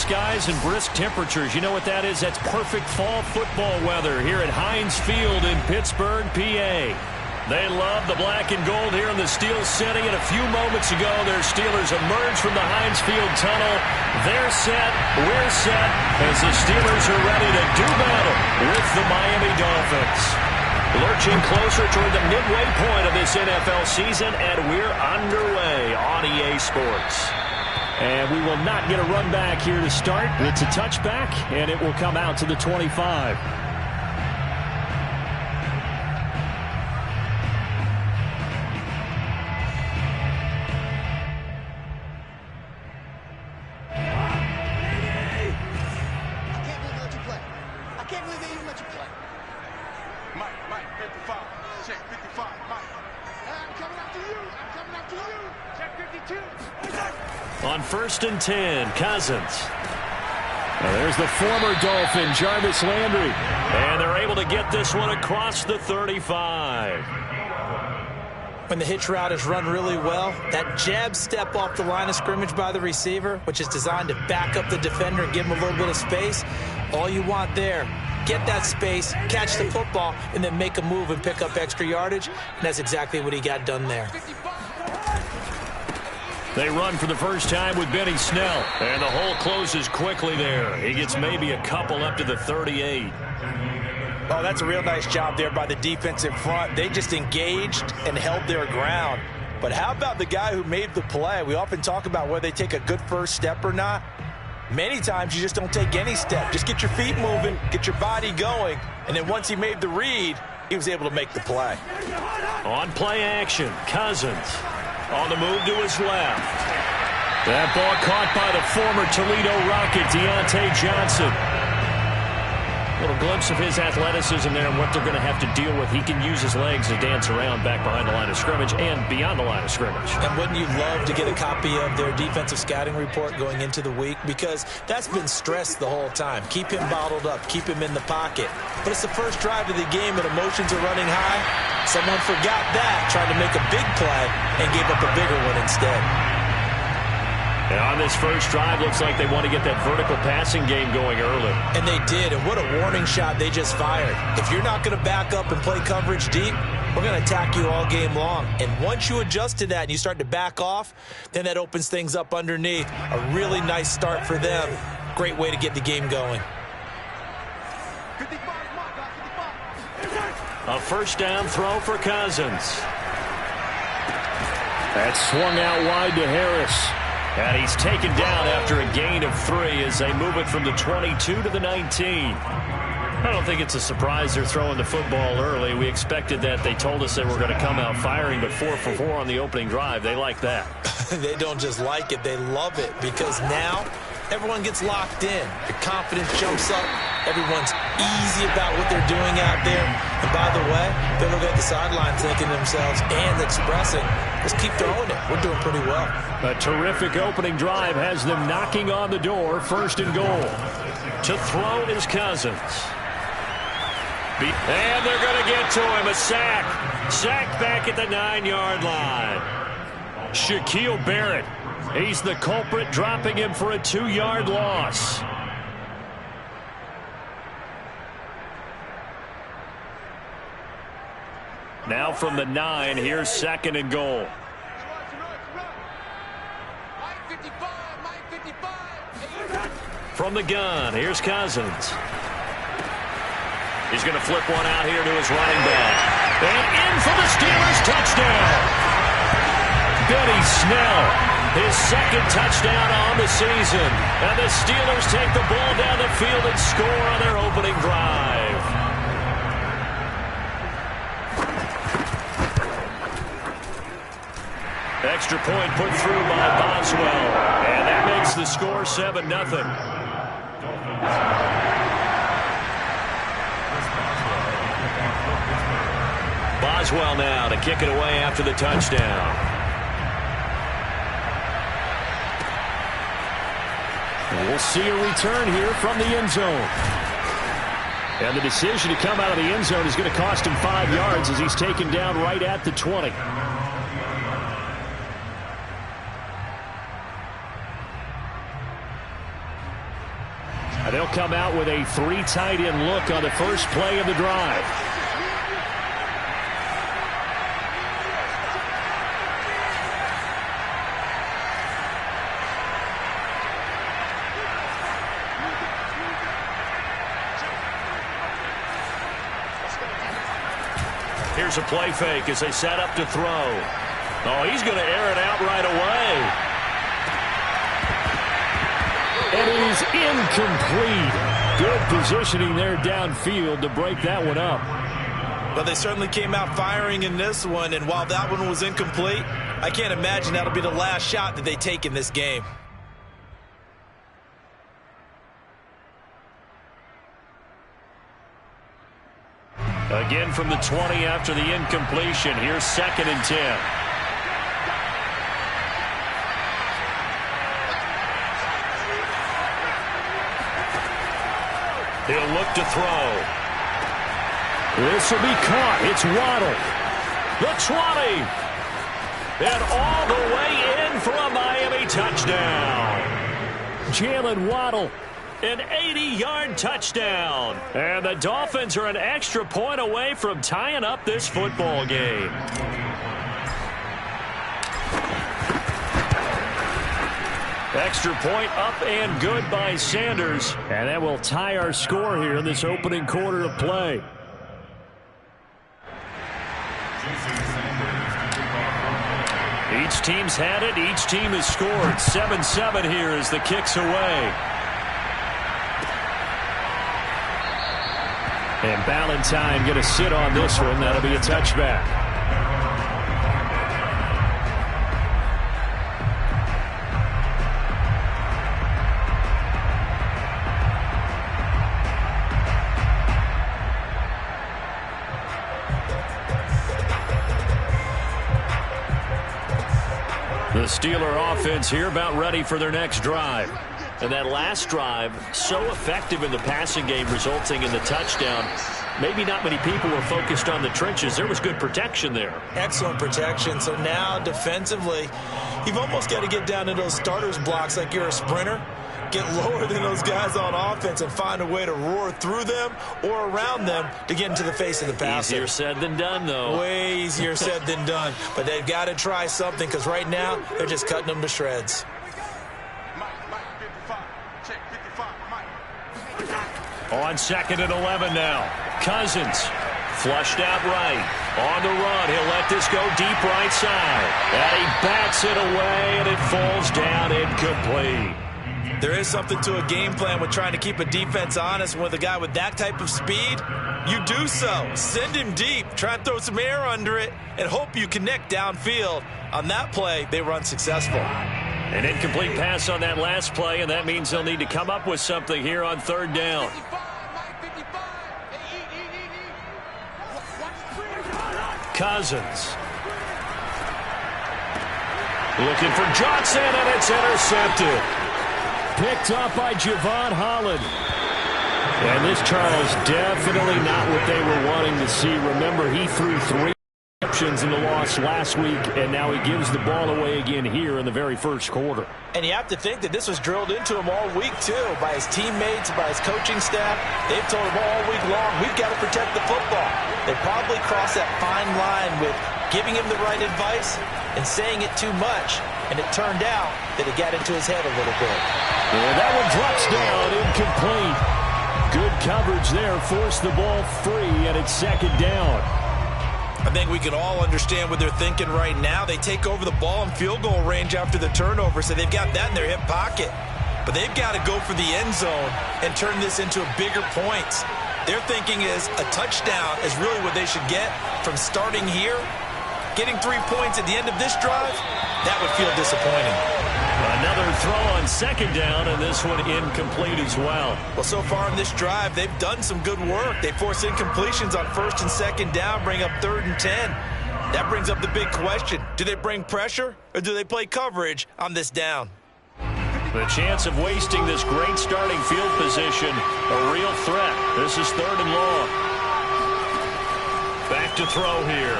skies and brisk temperatures. You know what that is? That's perfect fall football weather here at Heinz Field in Pittsburgh, PA. They love the black and gold here in the Steel City, and a few moments ago, their Steelers emerged from the Heinz Field tunnel. They're set, we're set, as the Steelers are ready to do battle with the Miami Dolphins. Lurching closer toward the midway point of this NFL season, and we're underway on EA Sports. And we will not get a run back here to start. It's a touchback, and it will come out to the 25. On 1st and 10, Cousins. Now there's the former Dolphin, Jarvis Landry. And they're able to get this one across the 35. When the hitch route is run really well, that jab step off the line of scrimmage by the receiver, which is designed to back up the defender and give him a little bit of space, all you want there, get that space, catch the football, and then make a move and pick up extra yardage. And that's exactly what he got done there. They run for the first time with Benny Snell, and the hole closes quickly there. He gets maybe a couple up to the 38. Oh, that's a real nice job there by the defense in front. They just engaged and held their ground. But how about the guy who made the play? We often talk about whether they take a good first step or not. Many times you just don't take any step. Just get your feet moving, get your body going, and then once he made the read, he was able to make the play. On play action, Cousins. On the move to his left. That ball caught by the former Toledo Rocket, Deontay Johnson. A little glimpse of his athleticism there and what they're going to have to deal with. He can use his legs to dance around back behind the line of scrimmage and beyond the line of scrimmage. And wouldn't you love to get a copy of their defensive scouting report going into the week? Because that's been stressed the whole time. Keep him bottled up. Keep him in the pocket. But it's the first drive of the game and emotions are running high. Someone forgot that, tried to make a big play, and gave up a bigger one instead. And on this first drive, looks like they want to get that vertical passing game going early. And they did, and what a warning shot they just fired. If you're not going to back up and play coverage deep, we're going to attack you all game long. And once you adjust to that and you start to back off, then that opens things up underneath. A really nice start for them. Great way to get the game going. A first down throw for Cousins. That swung out wide to Harris. And he's taken down after a gain of 3 as they move it from the 22 to the 19. I don't think it's a surprise they're throwing the football early. We expected that. They told us they were going to come out firing, but 4 for 4 on the opening drive. They like that. They don't just like it, they love it, because now everyone gets locked in. Your confidence jumps up. Everyone's easy about what they're doing out there. And by the way, they look at the sideline thinking to themselves and expressing, let's keep throwing it. We're doing pretty well. A terrific opening drive has them knocking on the door, 1st and goal. To throw is Cousins. And they're going to get to him. A sack. Sack back at the 9-yard line. Shaquille Barrett. He's the culprit, dropping him for a 2-yard loss. Now from the 9, here's 2nd and goal. From the gun, here's Cousins. He's going to flip one out here to his running back. And in for the Steelers touchdown. Benny Snell, his 2nd touchdown on the season. And the Steelers take the ball down the field and score on their opening drive. Extra point put through by Boswell. And that makes the score 7-0. Boswell now to kick it away after the touchdown. And we'll see a return here from the end zone. And the decision to come out of the end zone is going to cost him 5 yards as he's taken down right at the 20. They'll come out with a 3 tight end look on the first play of the drive. Here's a play fake as they set up to throw. Oh, he's going to air it out right away. And it is incomplete. Good positioning there downfield to break that one up. Well, they certainly came out firing in this one, and while that one was incomplete, I can't imagine that'll be the last shot that they take in this game. Again from the 20 after the incompletion. Here's 2nd and 10. He'll look to throw. This will be caught. It's Waddle. The 20. And all the way in for a Miami touchdown. Jalen Waddle. An 80-yard touchdown. And the Dolphins are an extra point away from tying up this football game. Extra point up and good by Sanders. And that will tie our score here in this opening quarter of play. Each team's had it. Each team has scored. 7-7 here as the kick's away. And Ballantyne going to sit on this one. That'll be a touchback. The Steeler offense here about ready for their next drive. And that last drive, so effective in the passing game, resulting in the touchdown. Maybe not many people were focused on the trenches. There was good protection there. Excellent protection. So now defensively, you've almost got to get down to those starters blocks like you're a sprinter. Get lower than those guys on offense and find a way to roar through them or around them to get into the face of the passer. Easier said than done, though. Way easier said than done. But they've got to try something because right now they're just cutting them to shreds. On 2nd and 11 now. Cousins flushed out right. On the run, he'll let this go deep right side. And he bats it away, and it falls down incomplete. There is something to a game plan with trying to keep a defense honest. With a guy with that type of speed, you do so. Send him deep, try and throw some air under it, and hope you connect downfield. On that play, they were unsuccessful. An incomplete pass on that last play, and that means they'll need to come up with something here on 3rd down. Cousins. Looking for Johnson, and it's intercepted. Picked up by Javon Holland. And this, Charles, definitely not what they were wanting to see. Remember, he threw 3 interceptions in the loss last week, and now he gives the ball away again here in the very first quarter. And you have to think that this was drilled into him all week, too, by his teammates, by his coaching staff. They've told him all week long, we've got to protect the football. They probably crossed that fine line with giving him the right advice and saying it too much. And it turned out that it got into his head a little bit. And that one drops down, incomplete. Good coverage there, forced the ball free, and it's 2nd down. I think we can all understand what they're thinking right now. They take over the ball in field goal range after the turnover, so they've got that in their hip pocket. But they've got to go for the end zone and turn this into bigger points. Their thinking is a touchdown is really what they should get from starting here. Getting 3 points at the end of this drive, that would feel disappointing. Another throw on 2nd down, and this one incomplete as well. Well, so far in this drive, they've done some good work. They force incompletions on 1st and 2nd down, bring up 3rd and 10. That brings up the big question. Do they bring pressure, or do they play coverage on this down? The chance of wasting this great starting field position, a real threat. This is 3rd and long. Back to throw here.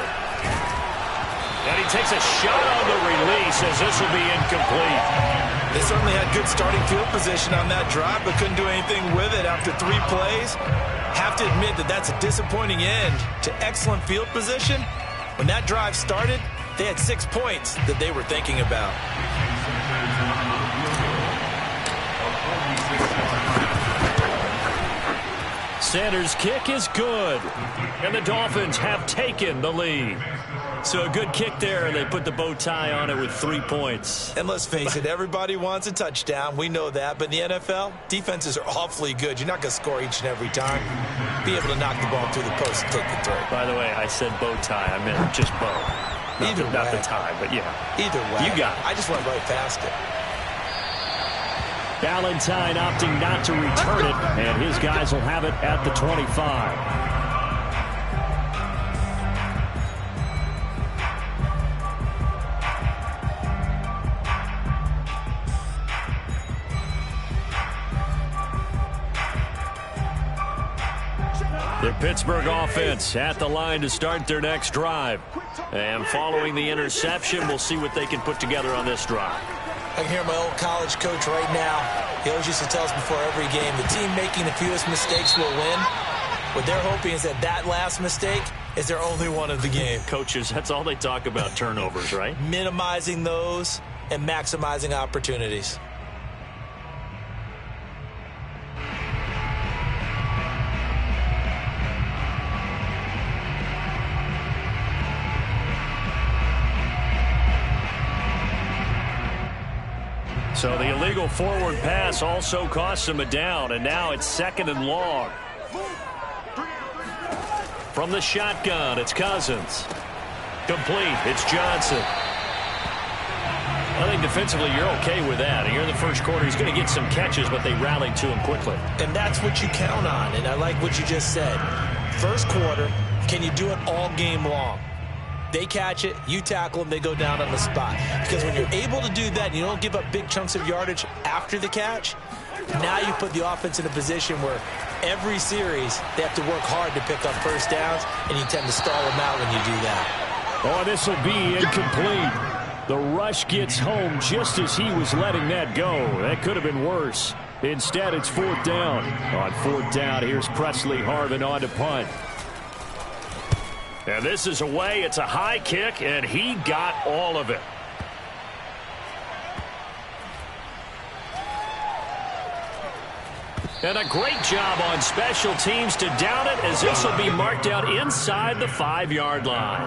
And he takes a shot on the release as this will be incomplete. They certainly had good starting field position on that drive, but couldn't do anything with it after 3 plays. Have to admit that that's a disappointing end to excellent field position. When that drive started, they had 6 points that they were thinking about. Sanders' kick is good, and the Dolphins have taken the lead. So a good kick there, and they put the bow tie on it with 3 points. And let's face it, everybody wants a touchdown. We know that. But in the NFL, defenses are awfully good. You're not going to score each and every time. Be able to knock the ball through the post and take the throw. By the way, I said bow tie. I meant just bow. Not the tie, but yeah. Either way. You got it. I just went right past it. Valentine opting not to return it, and his guys will have it at the 25. The Pittsburgh offense at the line to start their next drive. And following the interception, we'll see what they can put together on this drive. I can hear my old college coach right now. He always used to tell us before every game, the team making the fewest mistakes will win. What they're hoping is that last mistake is their only one of the game. Coaches, that's all they talk about, turnovers, right? Minimizing those and maximizing opportunities. So the illegal forward pass also cost him a down, and now it's 2nd and long. From the shotgun, it's Cousins. Complete, it's Johnson. I think defensively you're okay with that. Here in the first quarter, he's going to get some catches, but they rallied to him quickly. And that's what you count on, and I like what you just said. First quarter, can you do it all game long? They catch it, you tackle them, they go down on the spot. Because when you're able to do that and you don't give up big chunks of yardage after the catch, now you put the offense in a position where every series they have to work hard to pick up first downs, and you tend to stall them out when you do that. Oh, this will be incomplete. The rush gets home just as he was letting that go. That could have been worse. Instead, it's 4th down. On 4th down, here's Presley Harvin on to punt. And this is away. It's a high kick, and he got all of it. And a great job on special teams to down it, as this will be marked out inside the 5-yard line.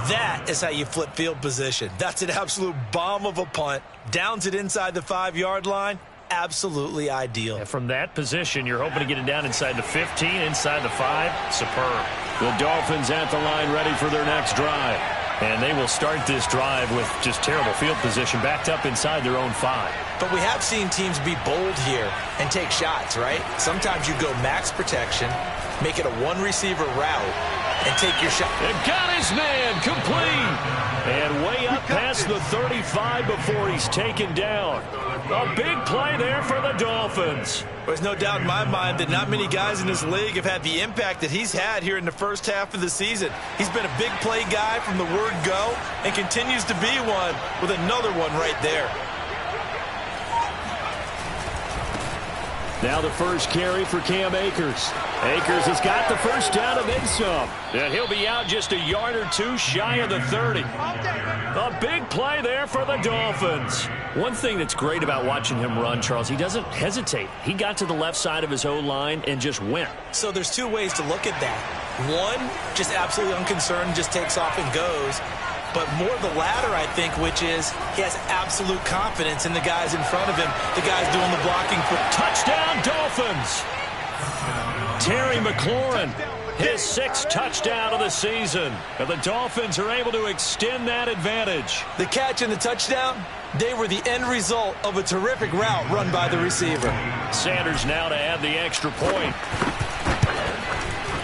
That is how you flip field position. That's an absolute bomb of a punt. Downs it inside the 5-yard line. Absolutely ideal. And from that position, you're hoping to get it down inside the 15, inside the 5. Superb. The Dolphins at the line ready for their next drive. And they will start this drive with just terrible field position, backed up inside their own 5. But we have seen teams be bold here and take shots, right? Sometimes you go max protection, make it a one-receiver route, and take your shot. And got his man complete. And way up past the 35 before he's taken down. A big play there for the Dolphins. There's no doubt in my mind that not many guys in this league have had the impact that he's had here in the first half of the season. He's been a big play guy from the word go and continues to be one with another one right there. Now the first carry for Cam Akers. Akers has got the first down and then some. And he'll be out just a yard or two shy of the 30. A big play there for the Dolphins. One thing that's great about watching him run, Charles, he doesn't hesitate. He got to the left side of his O-line and just went. So there's 2 ways to look at that. One, just absolutely unconcerned, just takes off and goes. But more the latter, I think, which is he has absolute confidence in the guys in front of him, the guys doing the blocking. Touchdown, Dolphins! Terry McLaurin, his 6th touchdown of the season. And the Dolphins are able to extend that advantage. The catch and the touchdown, they were the end result of a terrific route run by the receiver. Sanders now to add the extra point.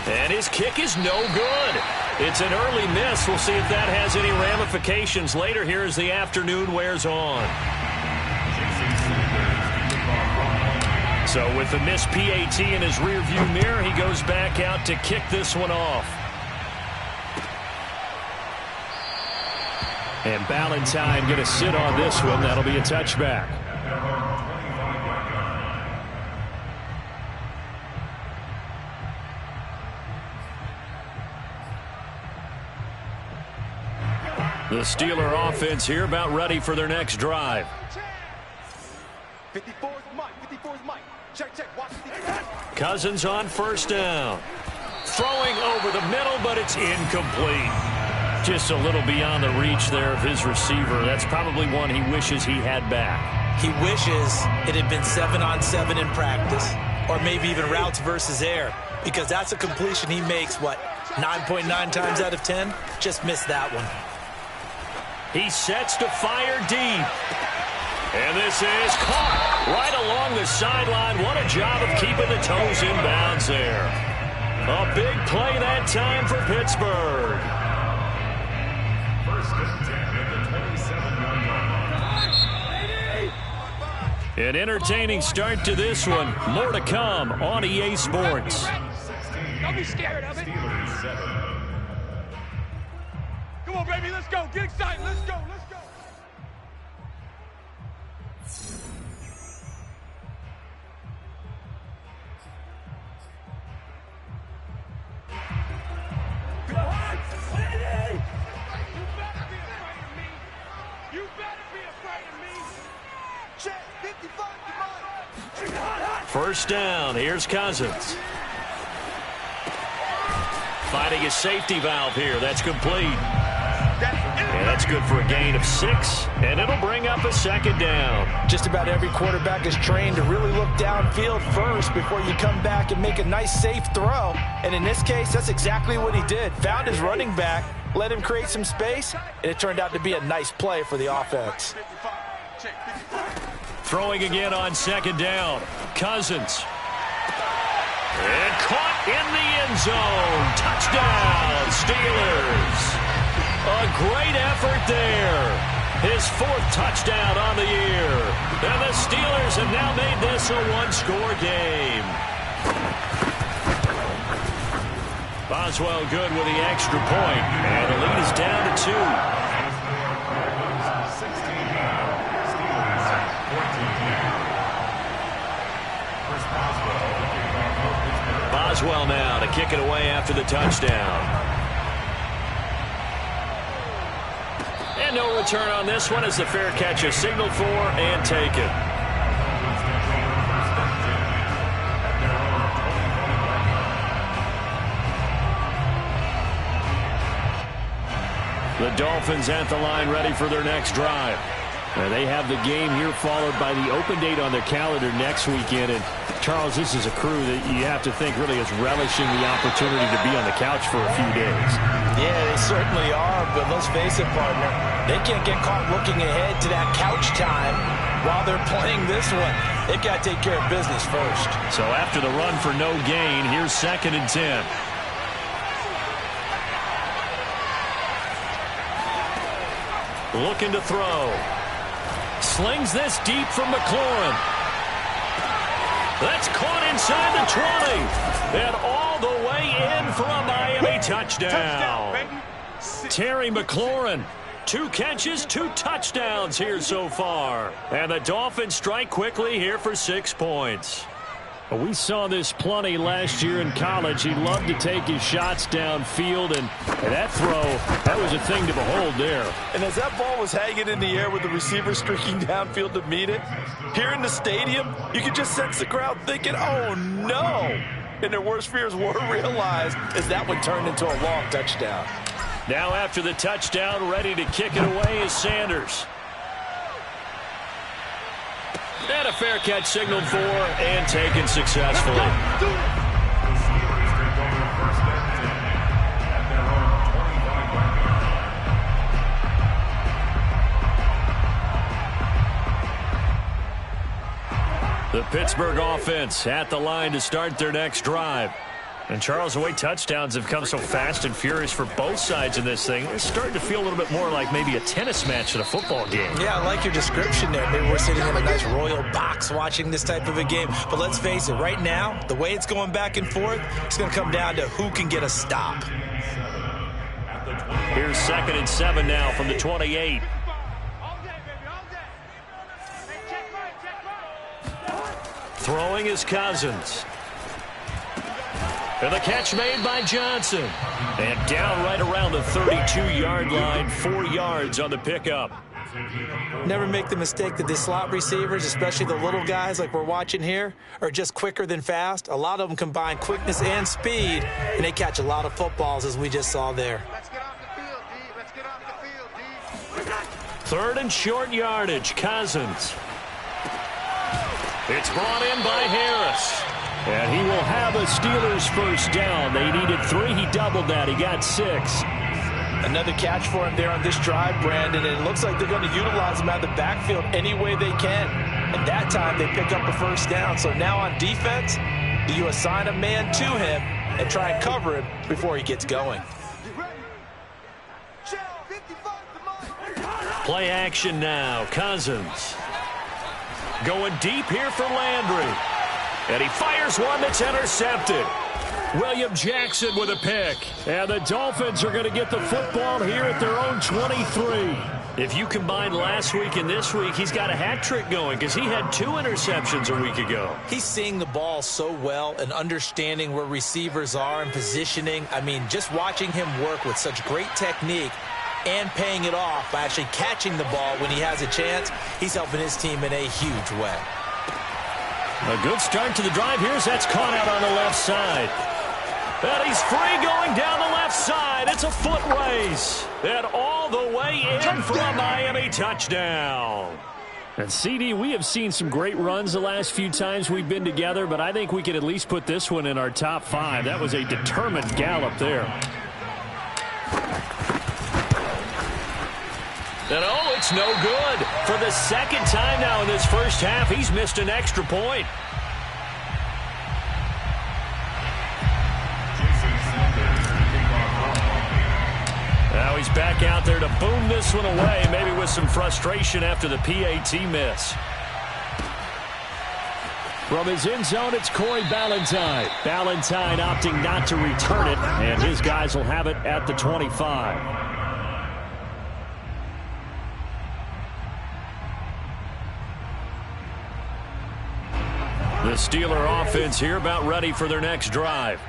And his kick is no good. It's an early miss. We'll see if that has any ramifications later here as the afternoon wears on. So with the missed PAT in his rearview mirror, he goes back out to kick this one off. And Ballantyne going to sit on this one. That'll be a touchback. The Steeler offense here about ready for their next drive. 54's Mike. Check. Watch the Cousins on first down. Throwing over the middle, but it's incomplete. Just a little beyond the reach there of his receiver. That's probably one he wishes he had back. He wishes it had been 7-on-7 in practice, or maybe even routes versus air, because that's a completion he makes, 9.9 times out of 10? Just missed that one. He sets to fire deep. And this is caught right along the sideline. What a job of keeping the toes in bounds there. A big play that time for Pittsburgh. An entertaining start to this one. More to come on EA Sports. Don't be scared of it. Come on, baby, let's go. Get excited. Let's go. First down, here's Cousins. Finding a safety valve here, that's complete. And that's good for a gain of 6, and it'll bring up a second down. Just about every quarterback is trained to really look downfield first before you come back and make a nice, safe throw. And in this case, that's exactly what he did. Found his running back, let him create some space, and it turned out to be a nice play for the offense. Throwing again on second down. Cousins. And caught in the end zone. Touchdown, Steelers. A great effort there. His 4th touchdown on the year. And the Steelers have now made this a one-score game. Boswell good with the extra point. And the lead is down to 2. Boswell now to kick it away after the touchdown. And no return on this one as the fair catch is signaled for and taken. The Dolphins at the line ready for their next drive. They have the game here followed by the open date on their calendar next weekend. And Charles, this is a crew that you have to think really is relishing the opportunity to be on the couch for a few days. Yeah, they certainly are, but let's face it, partner. They can't get caught looking ahead to that couch time while they're playing this one. They've got to take care of business first. So after the run for no gain, here's 2nd and 10. Looking to throw. Slings this deep from McLaurin. That's caught inside the 20. And all the way in for a Miami touchdown. Terry McLaurin. 2 catches, 2 touchdowns here so far. And the Dolphins strike quickly here for 6 points. We saw this plenty last year in college. He loved to take his shots downfield, and that throw, that was a thing to behold there. And as that ball was hanging in the air with the receiver streaking downfield to meet it, here in the stadium, you could just sense the crowd thinking, oh, no. And their worst fears were realized as that one turned into a long touchdown. Now after the touchdown, ready to kick it away is Sanders. And a fair catch signaled for and taken successfully. The Pittsburgh offense at the line to start their next drive. And, Charles, the way touchdowns have come so fast and furious for both sides in this thing, it's starting to feel a little bit more like maybe a tennis match at a football game. Yeah, I like your description there. Maybe we're sitting in a nice royal box watching this type of a game. But let's face it, right now, the way it's going back and forth, it's going to come down to who can get a stop. Here's 2nd and 7 now from the 28. Throwing is Cousins. And the catch made by Johnson. And down right around the 32-yard line, 4 yards on the pickup. Never make the mistake that the slot receivers, especially the little guys like we're watching here, are just quicker than fast. A lot of them combine quickness and speed, and they catch a lot of footballs, as we just saw there. Let's get off the field, D. Let's get off the field, D. 3rd and short yardage, Cousins. It's brought in by Harris. And he will have a Steelers first down. They needed 3. He doubled that. He got 6. Another catch for him there on this drive, Brandon, and it looks like they're going to utilize him out of the backfield any way they can. And that time they pick up a first down. So now on defense, do you assign a man to him and try and cover him before he gets going? Play action now. Cousins going deep here for Landry. And he fires one that's intercepted. William Jackson with a pick. And the Dolphins are going to get the football here at their own 23. If you combine last week and this week, he's got a hat trick going because he had 2 interceptions a week ago. He's seeing the ball so well and understanding where receivers are and positioning. I mean, just watching him work with such great technique and paying it off by actually catching the ball when he has a chance, he's helping his team in a huge way. A good start to the drive. That's caught out on the left side. And he's free going down the left side. It's a foot race. And all the way in for a Miami touchdown. And CD, we have seen some great runs the last few times we've been together, but I think we can at least put this one in our top 5. That was a determined gallop there. And oh, it's no good. For the 2nd time now in this first half, he's missed an extra point. Now he's back out there to boom this one away, maybe with some frustration after the PAT miss. From his end zone, it's Corey Ballantyne. Ballantyne opting not to return it, and his guys will have it at the 25. The Steeler offense here about ready for their next drive.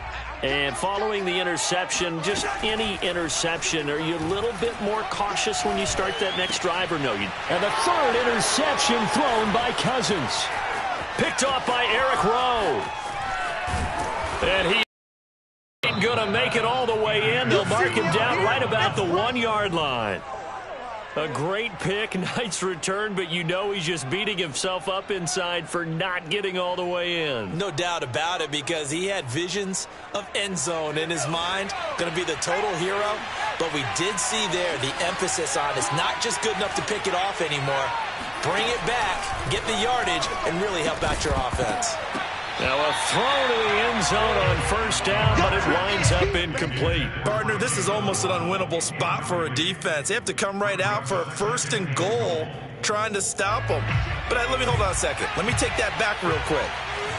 And following the interception, just any interception, are you a little bit more cautious when you start that next drive or no? And the 3rd interception thrown by Cousins. Picked off by Eric Rowe. And he ain't going to make it all the way in. They'll mark him down right about the 1-yard line. A great pick, nice return, but you know he's just beating himself up inside for not getting all the way in. No doubt about it, because he had visions of end zone in his mind. Going to be the total hero. But we did see there the emphasis on it's not just good enough to pick it off anymore. Bring it back, get the yardage, and really help out your offense. Now a throw to the end zone on first down, but it winds up incomplete. Partner, this is almost an unwinnable spot for a defense. They have to come right out for a 1st and goal trying to stop them. But let me hold on a second. Let me take that back real quick.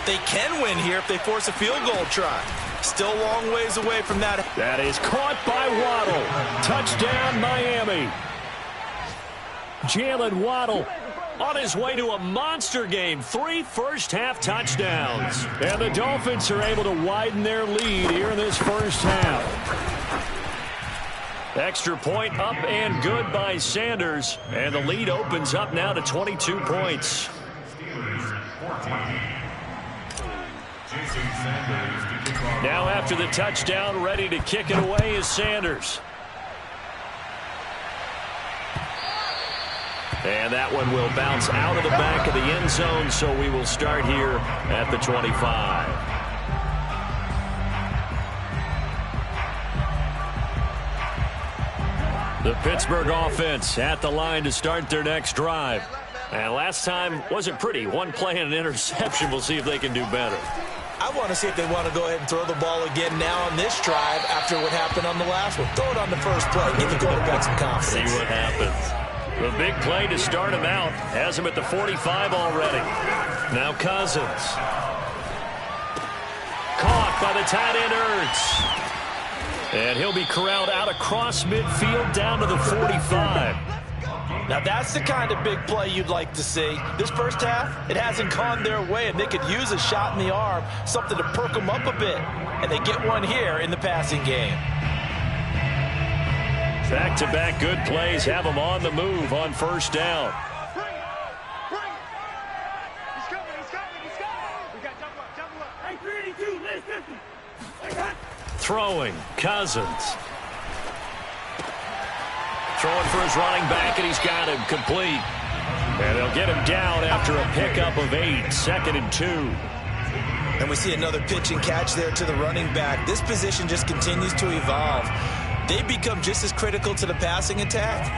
They can win here if they force a field goal try. Still a long ways away from that. That is caught by Waddle. Touchdown, Miami. Jalen Waddle on his way to a monster game. 3 first-half touchdowns. And the Dolphins are able to widen their lead here in this first half. Extra point up and good by Sanders. And the lead opens up now to 22 points. Now after the touchdown, ready to kick it away is Sanders. And that one will bounce out of the back of the end zone, so we will start here at the 25. The Pittsburgh offense at the line to start their next drive. And last time wasn't pretty. One play and an interception. We'll see if they can do better. I want to see if they want to go ahead and throw the ball again now on this drive after what happened on the last one. Throw it on the first play. Give the quarterback some confidence. See what happens. The big play to start him out. Has him at the 45 already. Now Cousins. Caught by the tight end Ertz. And he'll be corralled out across midfield down to the 45. Now that's the kind of big play you'd like to see. This first half, it hasn't gone their way, and they could use a shot in the arm, something to perk them up a bit. And they get one here in the passing game. Back-to-back good plays have them on the move on first down. Throwing, Cousins. Throwing for his running back, and he's got him complete. And they'll get him down after a pickup of 8, 2nd and 2. And we see another pitch and catch there to the running back. This position just continues to evolve. They become just as critical to the passing attack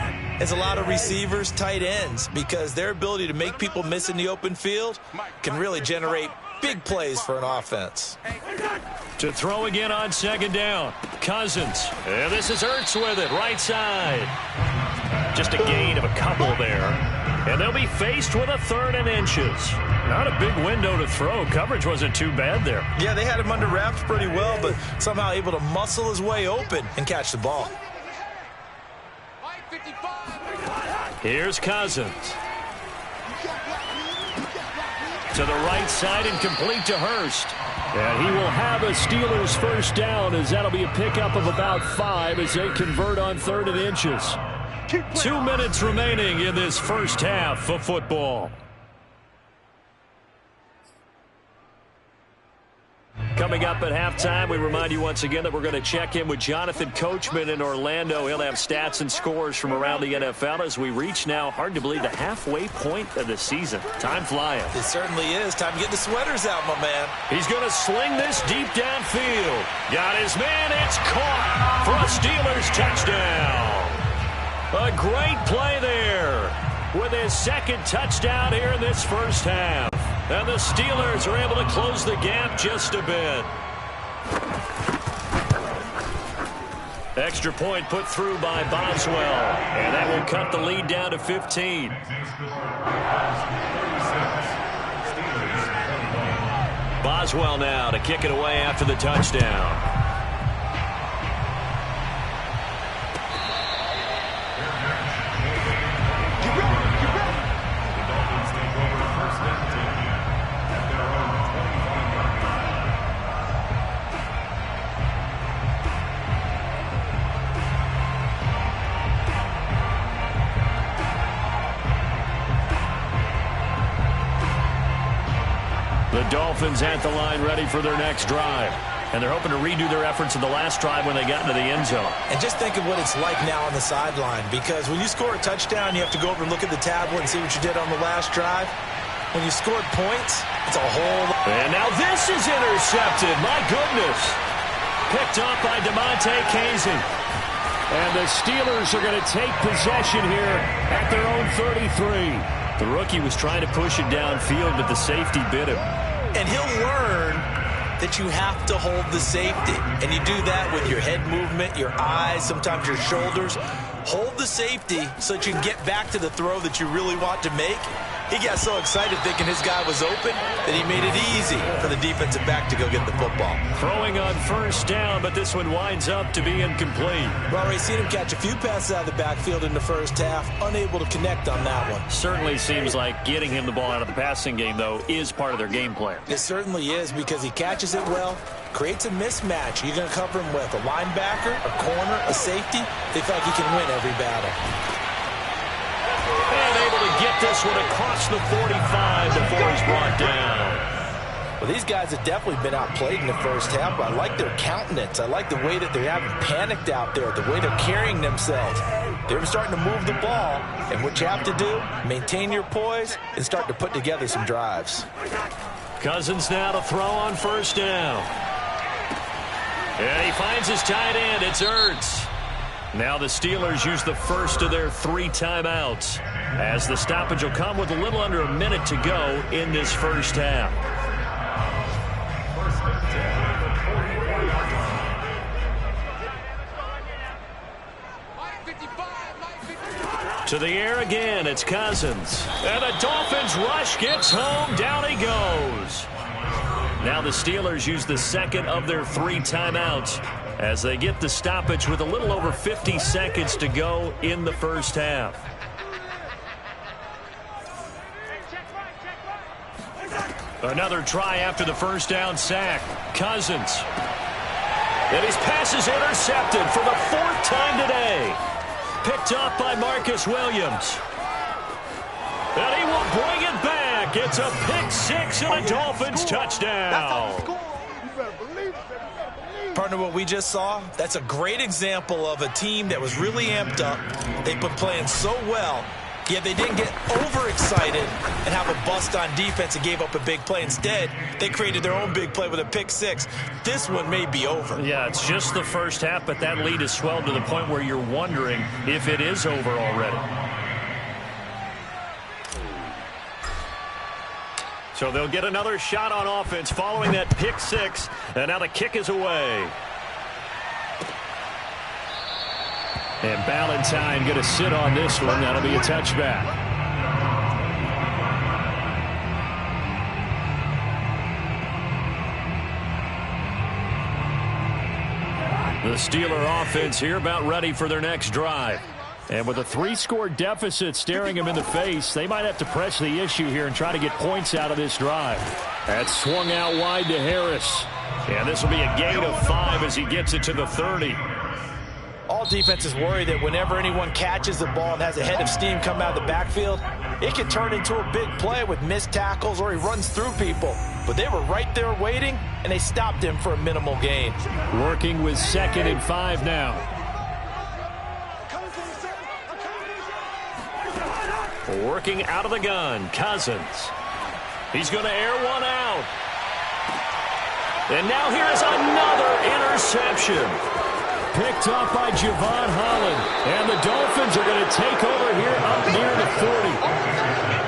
as a lot of receivers, tight ends, because their ability to make people miss in the open field can really generate big plays for an offense. To throw again on 2nd down. Cousins. And this is Ertz with it, right side. Just a gain of a couple there. And they'll be faced with a 3rd and inches. Not a big window to throw. Coverage wasn't too bad there. Yeah, they had him under wraps pretty well, but somehow able to muscle his way open and catch the ball. Here's Cousins. To the right side and complete to Hurst. And he will have a Steelers first down, as that'll be a pickup of about 5 as they convert on 3rd and inches. 2 minutes remaining in this first half of football. Coming up at halftime, we remind you once again that we're going to check in with Jonathan Coachman in Orlando. He'll have stats and scores from around the NFL as we reach now, hard to believe, the halfway point of the season. Time flying. It certainly is. Time to get the sweaters out, my man. He's going to sling this deep downfield. Got his man. It's caught for a Steelers touchdown. A great play there with his 2nd touchdown here in this first half. And the Steelers are able to close the gap just a bit. Extra point put through by Boswell. And that will cut the lead down to 15. Boswell now to kick it away after the touchdown. The Dolphins at the line ready for their next drive. And they're hoping to redo their efforts in the last drive when they got into the end zone. And just think of what it's like now on the sideline, because when you score a touchdown, you have to go over and look at the tablet and see what you did on the last drive. When you scored points, it's a whole lot. And now this is intercepted. My goodness. Picked up by DeMonte Casey. And the Steelers are going to take possession here at their own 33. The rookie was trying to push it downfield, but the safety bit him. And he'll learn that you have to hold the safety. And you do that with your head movement, your eyes, sometimes your shoulders. Hold the safety so that you can get back to the throw that you really want to make. He got so excited thinking his guy was open that he made it easy for the defensive back to go get the football. Throwing on first down, but this one winds up to be incomplete. We've already seen him catch a few passes out of the backfield in the first half, unable to connect on that one. Certainly seems like getting him the ball out of the passing game, though, is part of their game plan. It certainly is, because he catches it well, creates a mismatch. You're going to cover him with a linebacker, a corner, a safety. They feel like he can win every battle. And able to get this one across the 45 before he's brought down. Well, these guys have definitely been outplayed in the first half, but I like their countenance. I like the way that they haven't panicked out there, the way they're carrying themselves. They're starting to move the ball, and what you have to do, maintain your poise and start to put together some drives. Cousins now to throw on first down. And he finds his tight end. It's Ertz. Now the Steelers use the first of their 3 timeouts, as the stoppage will come with a little under a minute to go in this first half. To the air again, it's Cousins. And the Dolphins rush gets home, down he goes. Now the Steelers use the second of their 3 timeouts as they get the stoppage with a little over 50 seconds to go in the first half. Another try after the first down sack. Cousins. And his pass is intercepted for the 4th time today. Picked off by Marcus Williams. And he will bring it back. It's a pick 6 and a Dolphins touchdown. Partner, what we just saw, that's a great example of a team that was really amped up. They've been playing so well, yet they didn't get overexcited and have a bust on defense and gave up a big play. Instead, they created their own big play with a pick 6. This one may be over. Yeah, it's just the first half, but that lead has swelled to the point where you're wondering if it is over already. So they'll get another shot on offense following that pick 6, and now the kick is away. And Ballantyne going to sit on this one. That'll be a touchback. The Steeler offense here about ready for their next drive. And with a 3-score deficit staring him in the face, they might have to press the issue here and try to get points out of this drive. That's swung out wide to Harris. And this will be a gain of 5 as he gets it to the 30. All defenses worry that whenever anyone catches the ball and has a head of steam come out of the backfield, it can turn into a big play with missed tackles or he runs through people. But they were right there waiting, and they stopped him for a minimal gain. Working with 2nd and 5 now. Working out of the gun, Cousins. He's going to air one out. And now here is another interception. Picked up by Javon Holland. And the Dolphins are going to take over here up near the 40.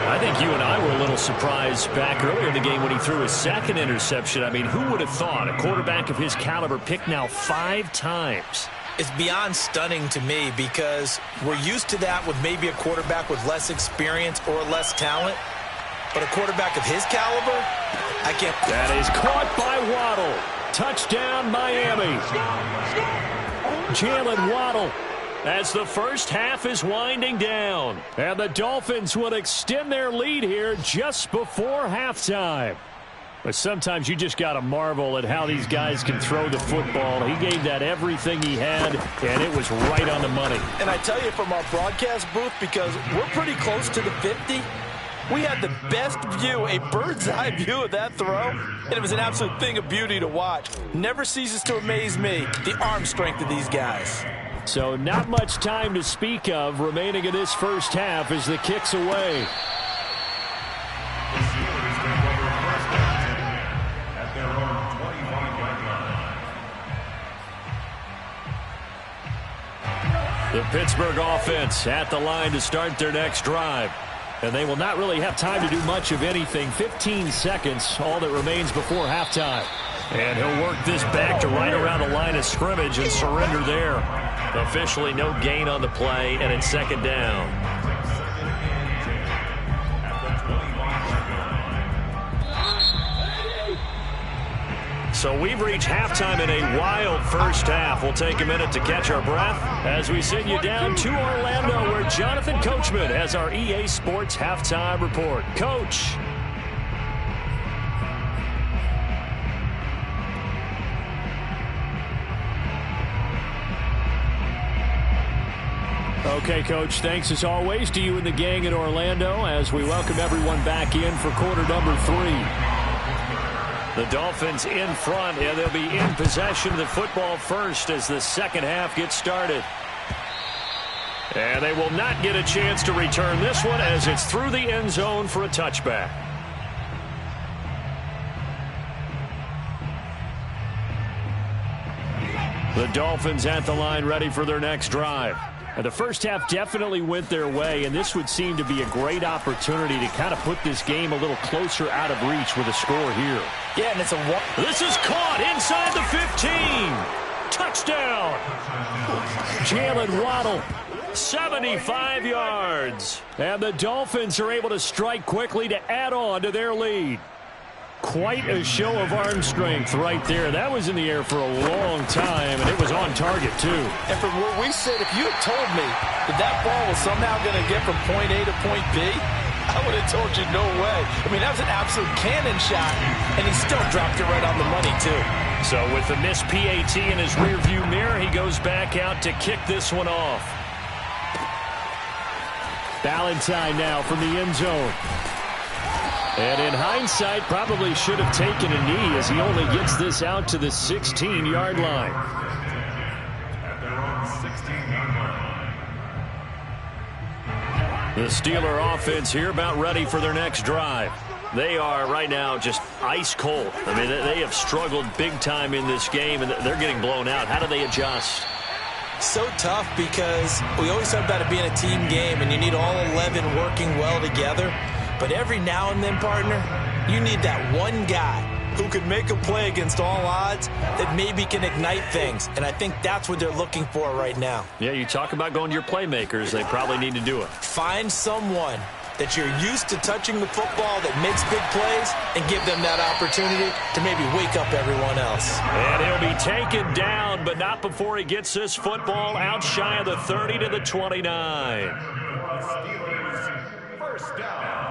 I think you and I were a little surprised back earlier in the game when he threw his 2nd interception. I mean, who would have thought a quarterback of his caliber picked now 5 times? It's beyond stunning to me because we're used to that with maybe a quarterback with less experience or less talent. But a quarterback of his caliber, I can't. That is caught by Waddle. Touchdown, Miami. Jalen Waddle as the first half is winding down. And the Dolphins will extend their lead here just before halftime. But sometimes you just got to marvel at how these guys can throw the football. He gave that everything he had, and it was right on the money. And I tell you, from our broadcast booth, because we're pretty close to the 50, we had the best view, a bird's-eye view of that throw, and it was an absolute thing of beauty to watch. Never ceases to amaze me, the arm strength of these guys. So not much time to speak of remaining in this first half as the kick's away. The Pittsburgh offense at the line to start their next drive. And they will not really have time to do much of anything. 15 seconds, all that remains before halftime. And he'll work this back to right around the line of scrimmage and surrender there. Officially no gain on the play, and it's 2nd down. So we've reached halftime in a wild first half. We'll take a minute to catch our breath as we send you down to Orlando, where Jonathan Coachman has our EA Sports halftime report. Coach. Okay, Coach, thanks as always to you and the gang in Orlando as we welcome everyone back in for quarter number 3. The Dolphins in front, and they'll be in possession of the football first as the second half gets started. And they will not get a chance to return this one as it's through the end zone for a touchback. The Dolphins at the line ready for their next drive. And the first half definitely went their way, and this would seem to be a great opportunity to kind of put this game a little closer out of reach with a score here. Yeah, and it's This is caught inside the 15. Touchdown. Jalen Waddle, 75 yards. And the Dolphins are able to strike quickly to add on to their lead. quite a show of arm strength right there. That was in the air for a long time, and it was on target, too. And from where we sit, if you had told me that ball was somehow going to get from point A to point B, I would have told you no way. I mean, that was an absolute cannon shot, and he still dropped it right on the money, too. So with the missed PAT in his rearview mirror, he goes back out to kick this one off. Valentine now from the end zone. And in hindsight, probably should have taken a knee as he only gets this out to the 16-yard line. The Steeler offense here about ready for their next drive. They are right now just ice cold. I mean, they have struggled big time in this game, and they're getting blown out. How do they adjust? So tough because we always talk about it being a team game, and you need all 11 working well together. But every now and then, partner, you need that one guy who could make a play against all odds that maybe can ignite things. And I think that's what they're looking for right now. Yeah, you talk about going to your playmakers. They probably need to do it. Find someone that you're used to touching the football that makes big plays and give them that opportunity to maybe wake up everyone else. And he'll be taken down, but not before he gets this football out shy of the 30 to the 29. First down.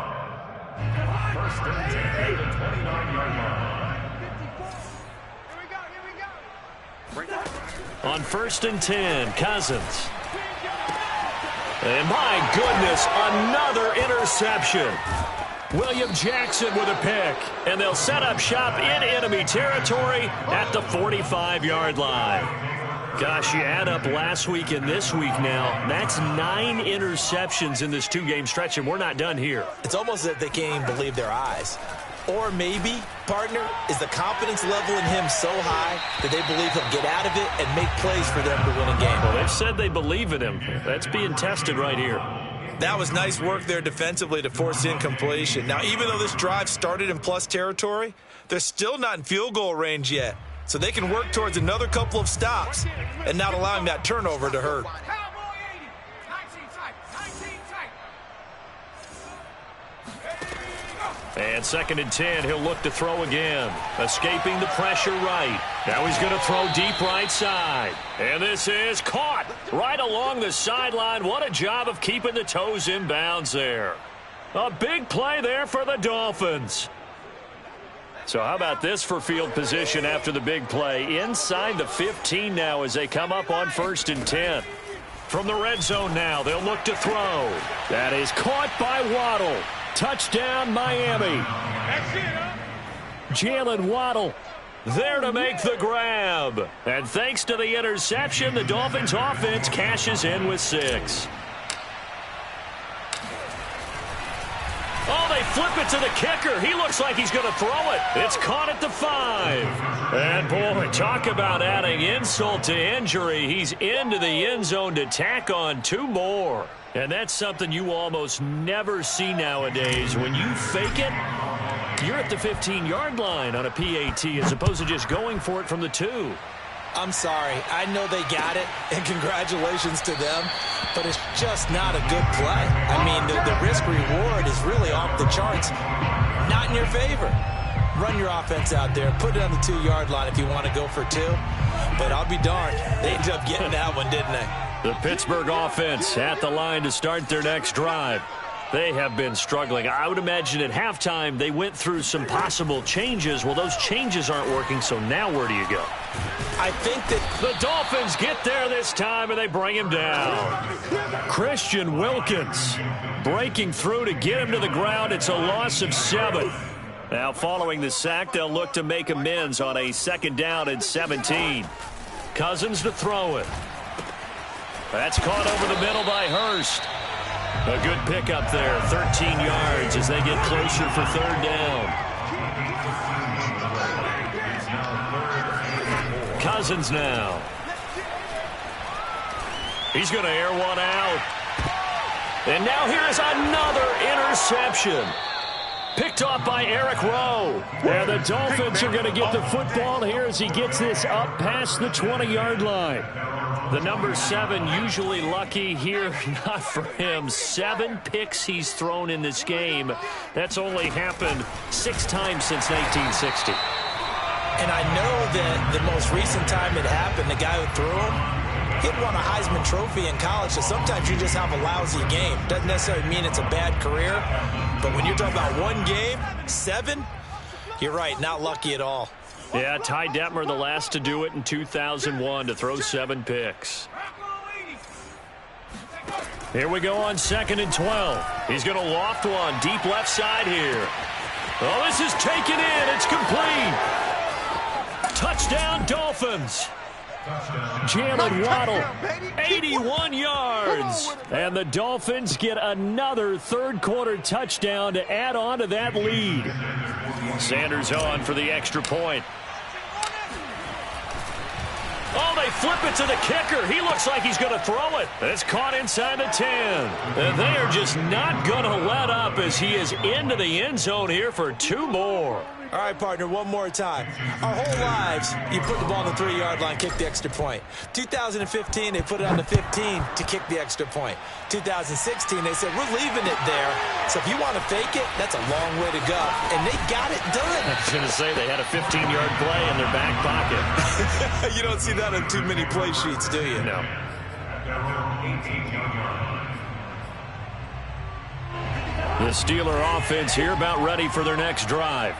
First and 10 at the 29-yard line. Here we go. On 1st and 10, Cousins. And my goodness, another interception. William Jackson with a pick. And they'll set up shop in enemy territory at the 45-yard line. Gosh, you add up last week and this week now. That's 9 interceptions in this 2-game stretch, and we're not done here. It's almost as if they can't even believe their eyes. Or maybe, partner, is the confidence level in him so high that they believe he'll get out of it and make plays for them to win a game. Well, they've said they believe in him. That's being tested right here. That was nice work there defensively to force incompletion. Now, even though this drive started in plus territory, they're still not in field goal range yet. So they can work towards another couple of stops and not allowing that turnover to hurt. And 2nd and 10, he'll look to throw again. Escaping the pressure right. Now he's going to throw deep right side. And this is caught right along the sideline. What a job of keeping the toes in bounds there. A big play there for the Dolphins. So how about this for field position after the big play? Inside the 15 now as they come up on 1st and 10. From the red zone now, they'll look to throw. That is caught by Waddle. Touchdown, Miami. Jalen Waddle there to make the grab. And thanks to the interception, the Dolphins offense cashes in with 6. Oh, they flip it to the kicker. He looks like he's going to throw it. It's caught at the 5. And, boy, talk about adding insult to injury. He's into the end zone to tack on 2 more. And that's something you almost never see nowadays. When you fake it, you're at the 15-yard line on a PAT as opposed to just going for it from the 2. I'm sorry. I know they got it, and congratulations to them, but it's just not a good play. I mean, the risk-reward is really off the charts. Not in your favor. Run your offense out there. Put it on the 2-yard line if you want to go for 2. But I'll be darned. They ended up getting that one, didn't they? The Pittsburgh offense at the line to start their next drive. They have been struggling. I would imagine at halftime they went through some possible changes. Well, those changes aren't working, so now where do you go? I think that the Dolphins get there this time, and they bring him down. Christian Wilkins breaking through to get him to the ground. It's a loss of 7. Now, following the sack, they'll look to make amends on a 2nd down and 17. Cousins to throw it. That's caught over the middle by Hurst. A good pickup there, 13 yards as they get closer for 3rd down. Cousins now. He's going to air one out. And now here's another interception. Picked off by Eric Rowe. And the Dolphins are going to get the football here as he gets this up past the 20-yard line. The number 7 usually lucky here, not for him. 7 picks he's thrown in this game. That's only happened 6 times since 1960. And I know that the most recent time it happened, the guy who threw him, he'd won a Heisman Trophy in college, so sometimes you just have a lousy game. Doesn't necessarily mean it's a bad career, but when you're talking about one game, 7, you're right, not lucky at all. Yeah, Ty Detmer, the last to do it in 2001, to throw 7 picks. Here we go on 2nd and 12. He's going to loft one, deep left side here. Oh, this is taken in. It's complete. Touchdown, Dolphins. Jalen Waddle, 81 yards. And the Dolphins get another third-quarter touchdown to add on to that lead. Sanders on for the extra point. Oh, they flip it to the kicker. He looks like he's going to throw it. It's caught inside the 10. And they are just not going to let up as he is into the end zone here for 2 more. All right, partner, one more time. Our whole lives, you put the ball on the 3-yard line, kick the extra point. 2015, they put it on the 15 to kick the extra point. 2016, they said, we're leaving it there. So if you want to fake it, that's a long way to go. And they got it done. I was going to say they had a 15-yard play in their back pocket. You don't see that on too many play sheets, do you? No. The Steeler offense here about ready for their next drive.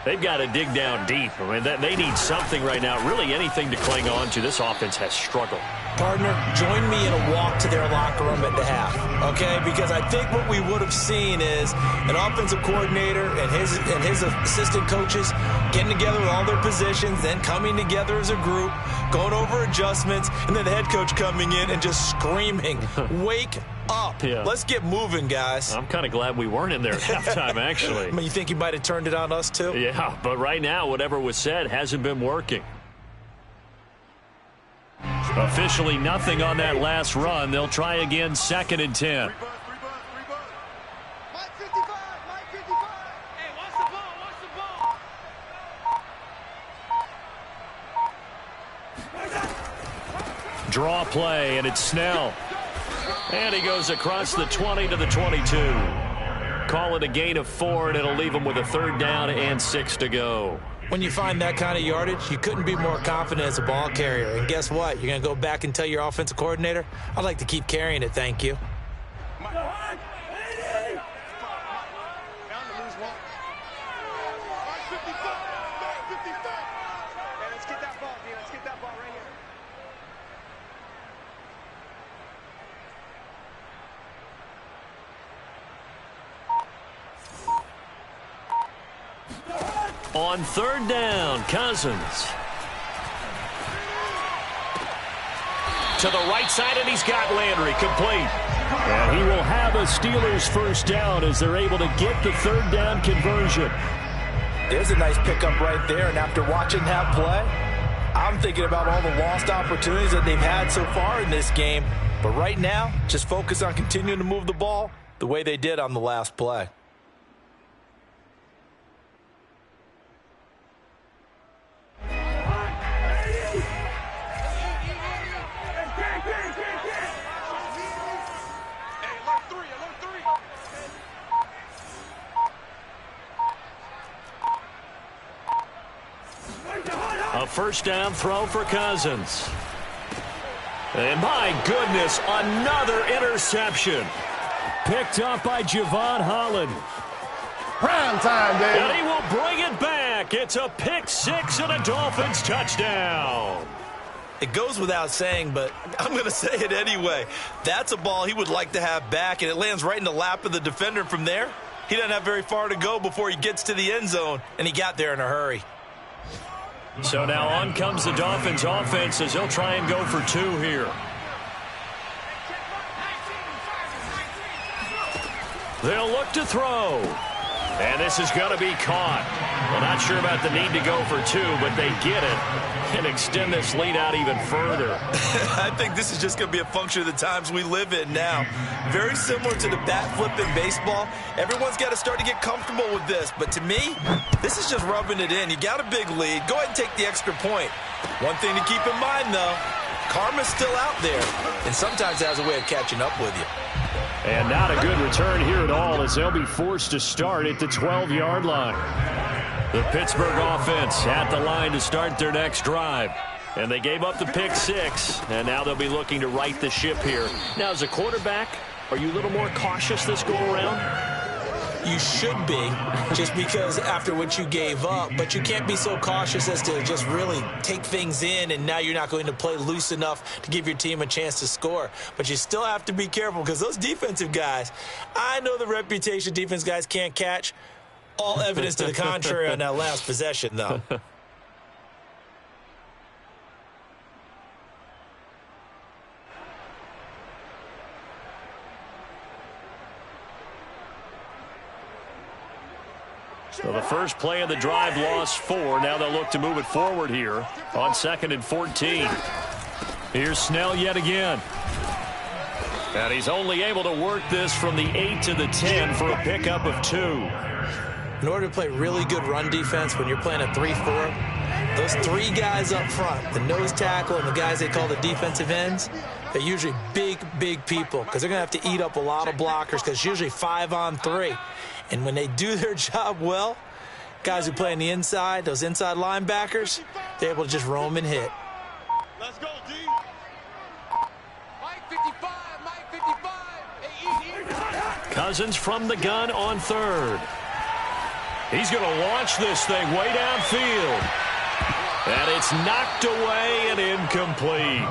They've got to dig down deep. I mean, they need something right now, really anything to cling on to. This offense has struggled. Partner, join me in a walk to their locker room at the half, okay? Because I think what we would have seen is an offensive coordinator and his assistant coaches getting together with all their positions, then coming together as a group, going over adjustments, and then the head coach coming in and just screaming, wake up. Yeah. Let's get moving, guys. I'm kind of glad we weren't in there at halftime, actually. I mean, you think he might have turned it on us, too? Yeah, but right now, whatever was said hasn't been working. Officially nothing on that last run. They'll try again, 2nd and 10. Draw play, and it's Snell. And he goes across the 20 to the 22. Call it a gain of 4, and it'll leave him with a 3rd down and 6 to go. When you find that kind of yardage, you couldn't be more confident as a ball carrier. And guess what? You're going to go back and tell your offensive coordinator, I'd like to keep carrying it, thank you. On 3rd down, Cousins. To the right side, and he's got Landry complete. And he will have a Steelers 1st down as they're able to get the 3rd down conversion. There's a nice pickup right there, and after watching that play, I'm thinking about all the lost opportunities that they've had so far in this game. But right now, just focus on continuing to move the ball the way they did on the last play. A 1st down throw for Cousins. And my goodness, another interception. Picked up by Javon Holland. Prime time, baby. And he will bring it back. It's a pick 6 and a Dolphins touchdown. It goes without saying, but I'm going to say it anyway. That's a ball he would like to have back, and it lands right in the lap of the defender from there. He doesn't have very far to go before he gets to the end zone, and he got there in a hurry. So now on comes the Dolphins offense as they'll try and go for 2 here. They'll look to throw. And this is going to be caught. Well, not sure about the need to go for two, but they get it and extend this lead out even further. I think this is just going to be a function of the times we live in now. Very similar to the bat flip in baseball. Everyone's got to start to get comfortable with this. But to me, this is just rubbing it in. You got a big lead. Go ahead and take the extra point. One thing to keep in mind, though, karma's still out there, and sometimes it has a way of catching up with you. And not a good return here at all, as they'll be forced to start at the 12-yard line. The Pittsburgh offense at the line to start their next drive. And they gave up the pick six, and now they'll be looking to right the ship here. Now, as a quarterback, are you a little more cautious this go-around? You should be, just because after what you gave up. But you can't be so cautious as to just really take things in, and now you're not going to play loose enough to give your team a chance to score. But you still have to be careful, because those defensive guys, I know the reputation defense guys can't catch. All evidence to the contrary on that last possession, though. So the first play of the drive lost 4. Now they'll look to move it forward here on 2nd and 14. Here's Snell yet again. And he's only able to work this from the 8 to the 10 for a pickup of 2. In order to play really good run defense when you're playing a 3-4, those 3 guys up front, the nose tackle and the guys they call the defensive ends, they're usually big, big people, because they're going to have to eat up a lot of blockers, because it's usually 5-on-3. And when they do their job well, guys who play on the inside, those inside linebackers, they're able to just roam and hit. Let's go, D. Mike 55, Mike 55. Cousins from the gun on 3rd. He's going to launch this thing way downfield. And it's knocked away and incomplete.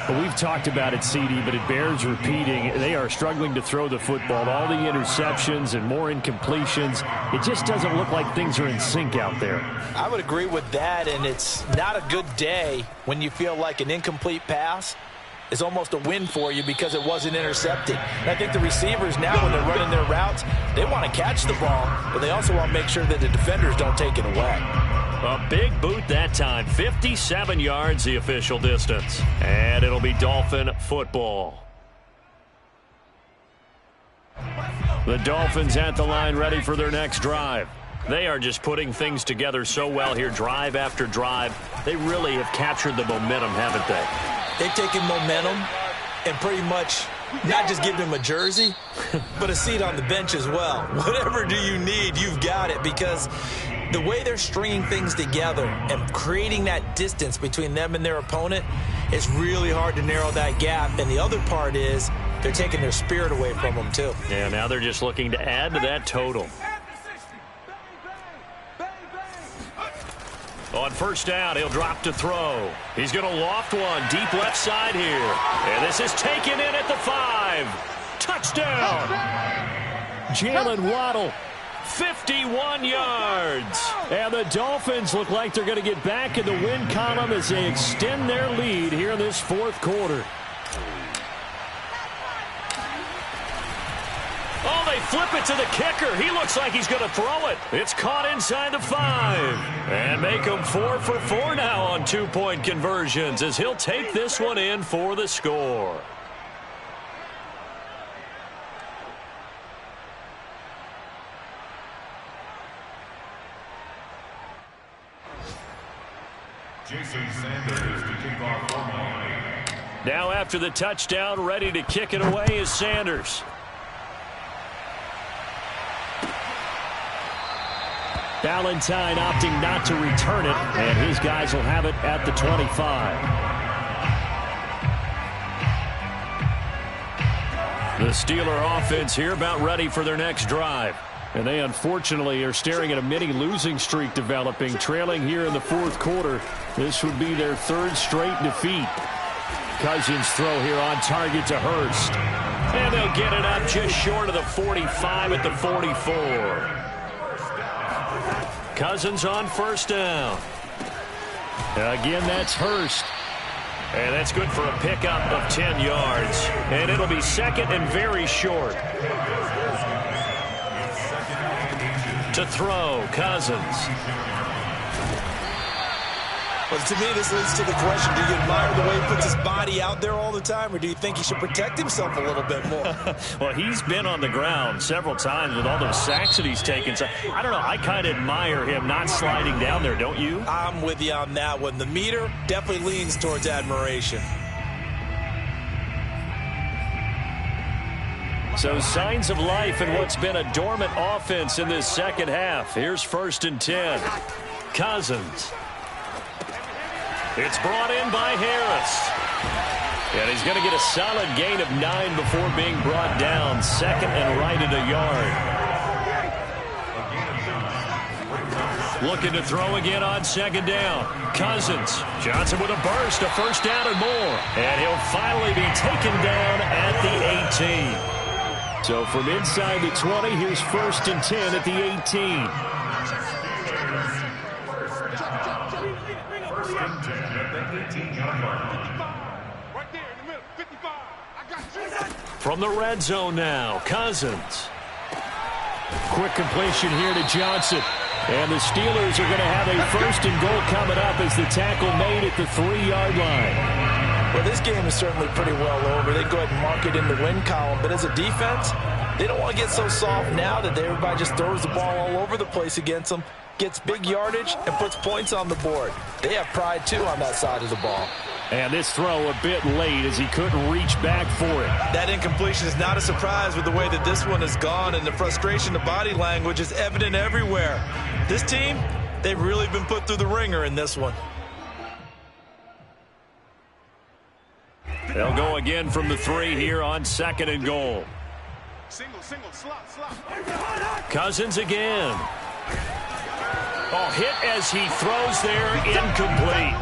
Well, we've talked about it, CD, but it bears repeating. They are struggling to throw the football. All the interceptions and more incompletions. It just doesn't look like things are in sync out there. I would agree with that, and it's not a good day when you feel like an incomplete pass is almost a win for you because it wasn't intercepted. And I think the receivers now, when they're running their routes, they want to catch the ball, but they also want to make sure that the defenders don't take it away. A big boot that time. 57 yards, the official distance. And it'll be Dolphin football. The Dolphins at the line, ready for their next drive. They are just putting things together so well here, drive after drive. They really have captured the momentum, haven't they? They've taken momentum and pretty much not just given them a jersey, but a seat on the bench as well. Whatever do you need, you've got it, because the way they're stringing things together and creating that distance between them and their opponent, it's really hard to narrow that gap. And the other part is they're taking their spirit away from them, too. Yeah, now they're just looking to add to that total. On first down, he'll drop to throw. He's going to loft one deep left side here. And this is taken in at the 5. Touchdown! Jalen Waddle, 51 yards. And the Dolphins look like they're going to get back in the win column as they extend their lead here in this 4th quarter. Oh, they flip it to the kicker. He looks like he's going to throw it. It's caught inside the 5. And make him 4 for 4 now on 2-point conversions as he'll take this one in for the score. Jason Sanders to kick off for Miami. Now after the touchdown, ready to kick it away is Sanders. Valentine opting not to return it, and his guys will have it at the 25. The Steeler offense here about ready for their next drive. And they unfortunately are staring at a mini losing streak developing, trailing here in the 4th quarter. This would be their 3rd straight defeat. Cousins throw here on target to Hurst. And they'll get it up just short of the 45 at the 44. Cousins on first down. Again, that's Hurst. And that's good for a pickup of 10 yards. And it'll be 2nd and very short. To throw, Cousins. Well, to me, this leads to the question, do you admire the way he puts his body out there all the time, or do you think he should protect himself a little bit more? Well, he's been on the ground several times with all those sacks that he's taken. So, I don't know. I kind of admire him not sliding down there, don't you? I'm with you on that one. The meter definitely leans towards admiration. So signs of life in what's been a dormant offense in this second half. Here's 1st and 10. Cousins. It's brought in by Harris. And he's going to get a solid gain of 9 before being brought down. 2nd and right at a yard. Looking to throw again on 2nd down. Cousins. Johnson with a burst, a 1st down and more. And he'll finally be taken down at the 18. So from inside the 20, here's 1st and 10 at the 18. 1st and 10 at the 18-yard line. Right there in the middle, 55. I got you. From the red zone now, Cousins. Quick completion here to Johnson. And the Steelers are going to have a 1st and goal coming up as the tackle made at the 3-yard line. Well, this game is certainly pretty well over. They go ahead and mark it in the win column. But as a defense, they don't want to get so soft now that everybody just throws the ball all over the place against them, gets big yardage, and puts points on the board. They have pride, too, on that side of the ball. And this throw a bit late as he couldn't reach back for it. That incompletion is not a surprise with the way that this one has gone, and the frustration of body language is evident everywhere. This team, they've really been put through the ringer in this one. They'll go again from the 3 here on 2nd and goal. Single, slot. Cousins again. Oh, hit as he throws there, incomplete.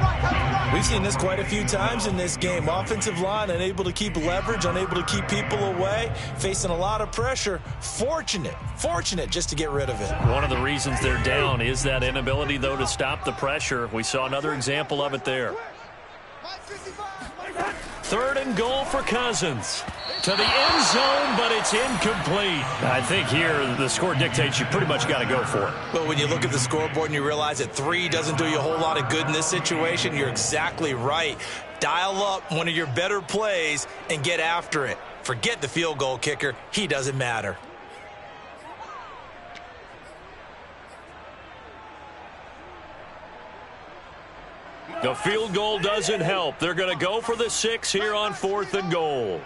We've seen this quite a few times in this game. Offensive line unable to keep leverage, unable to keep people away, facing a lot of pressure. Fortunate just to get rid of it. One of the reasons they're down is that inability, though, to stop the pressure. We saw another example of it there. 3rd and goal for Cousins. To the end zone, but it's incomplete. I think here the score dictates you pretty much got to go for it. But when you look at the scoreboard and you realize that 3 doesn't do you a whole lot of good in this situation, you're exactly right. Dial up one of your better plays and get after it. Forget the field goal kicker. He doesn't matter. The field goal doesn't help. They're going to go for the 6 here on 4th and goal.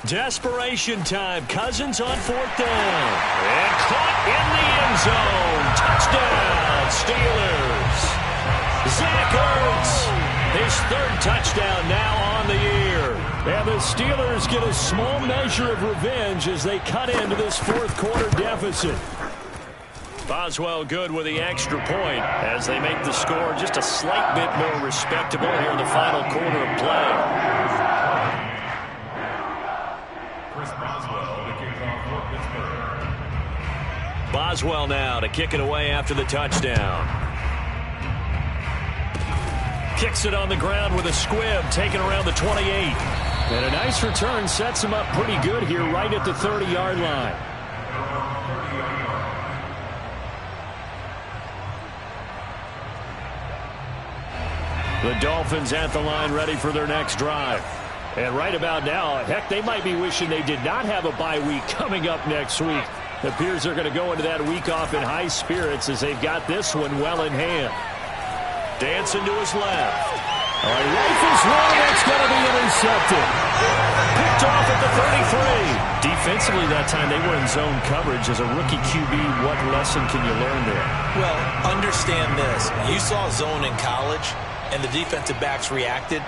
Desperation time. Cousins on 4th down. And caught in the end zone. Touchdown, Steelers. Zach Ertz, his 3rd touchdown now on the year. And the Steelers get a small measure of revenge as they cut into this 4th quarter deficit. Boswell good with the extra point as they make the score just a slight bit more respectable here in the final quarter of play. Chris Boswell to kick off for Pittsburgh. Boswell now to kick it away after the touchdown. Kicks it on the ground with a squib, taken around the 28. And a nice return sets him up pretty good here right at the 30-yard line. The Dolphins at the line ready for their next drive. And right about now, heck, they might be wishing they did not have a bye week coming up next week. It appears they're going to go into that week off in high spirits as they've got this one well in hand. Dancing to his left. All right, rifles one, that's going to be intercepted. Picked off at the 33. Defensively that time, they were in zone coverage. As a rookie QB, what lesson can you learn there? Well, understand this. You saw zone in college, and the defensive backs reacted,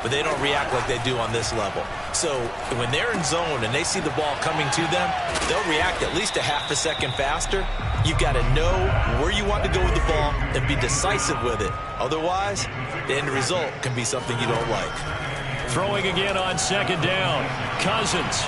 but they don't react like they do on this level. So when they're in zone and they see the ball coming to them, they'll react at least a half a second faster. You've got to know where you want to go with the ball and be decisive with it. Otherwise, the end result can be something you don't like. Throwing again on 2nd down. Cousins.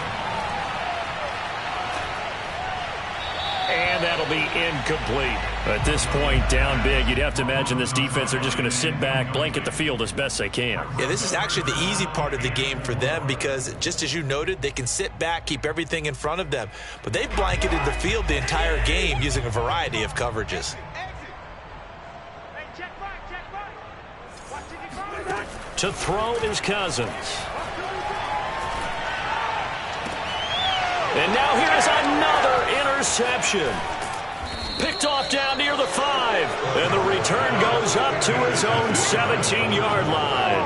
and that'll be incomplete. At this point, down big, you'd have to imagine this defense are just going to sit back, blanket the field as best they can. Yeah, this is actually the easy part of the game for them because, just as you noted, they can sit back, keep everything in front of them. But they've blanketed the field the entire game using a variety of coverages. To throw is Cousins. And now here's another interception. Picked off down near the 5. And the return goes up to his own 17-yard line.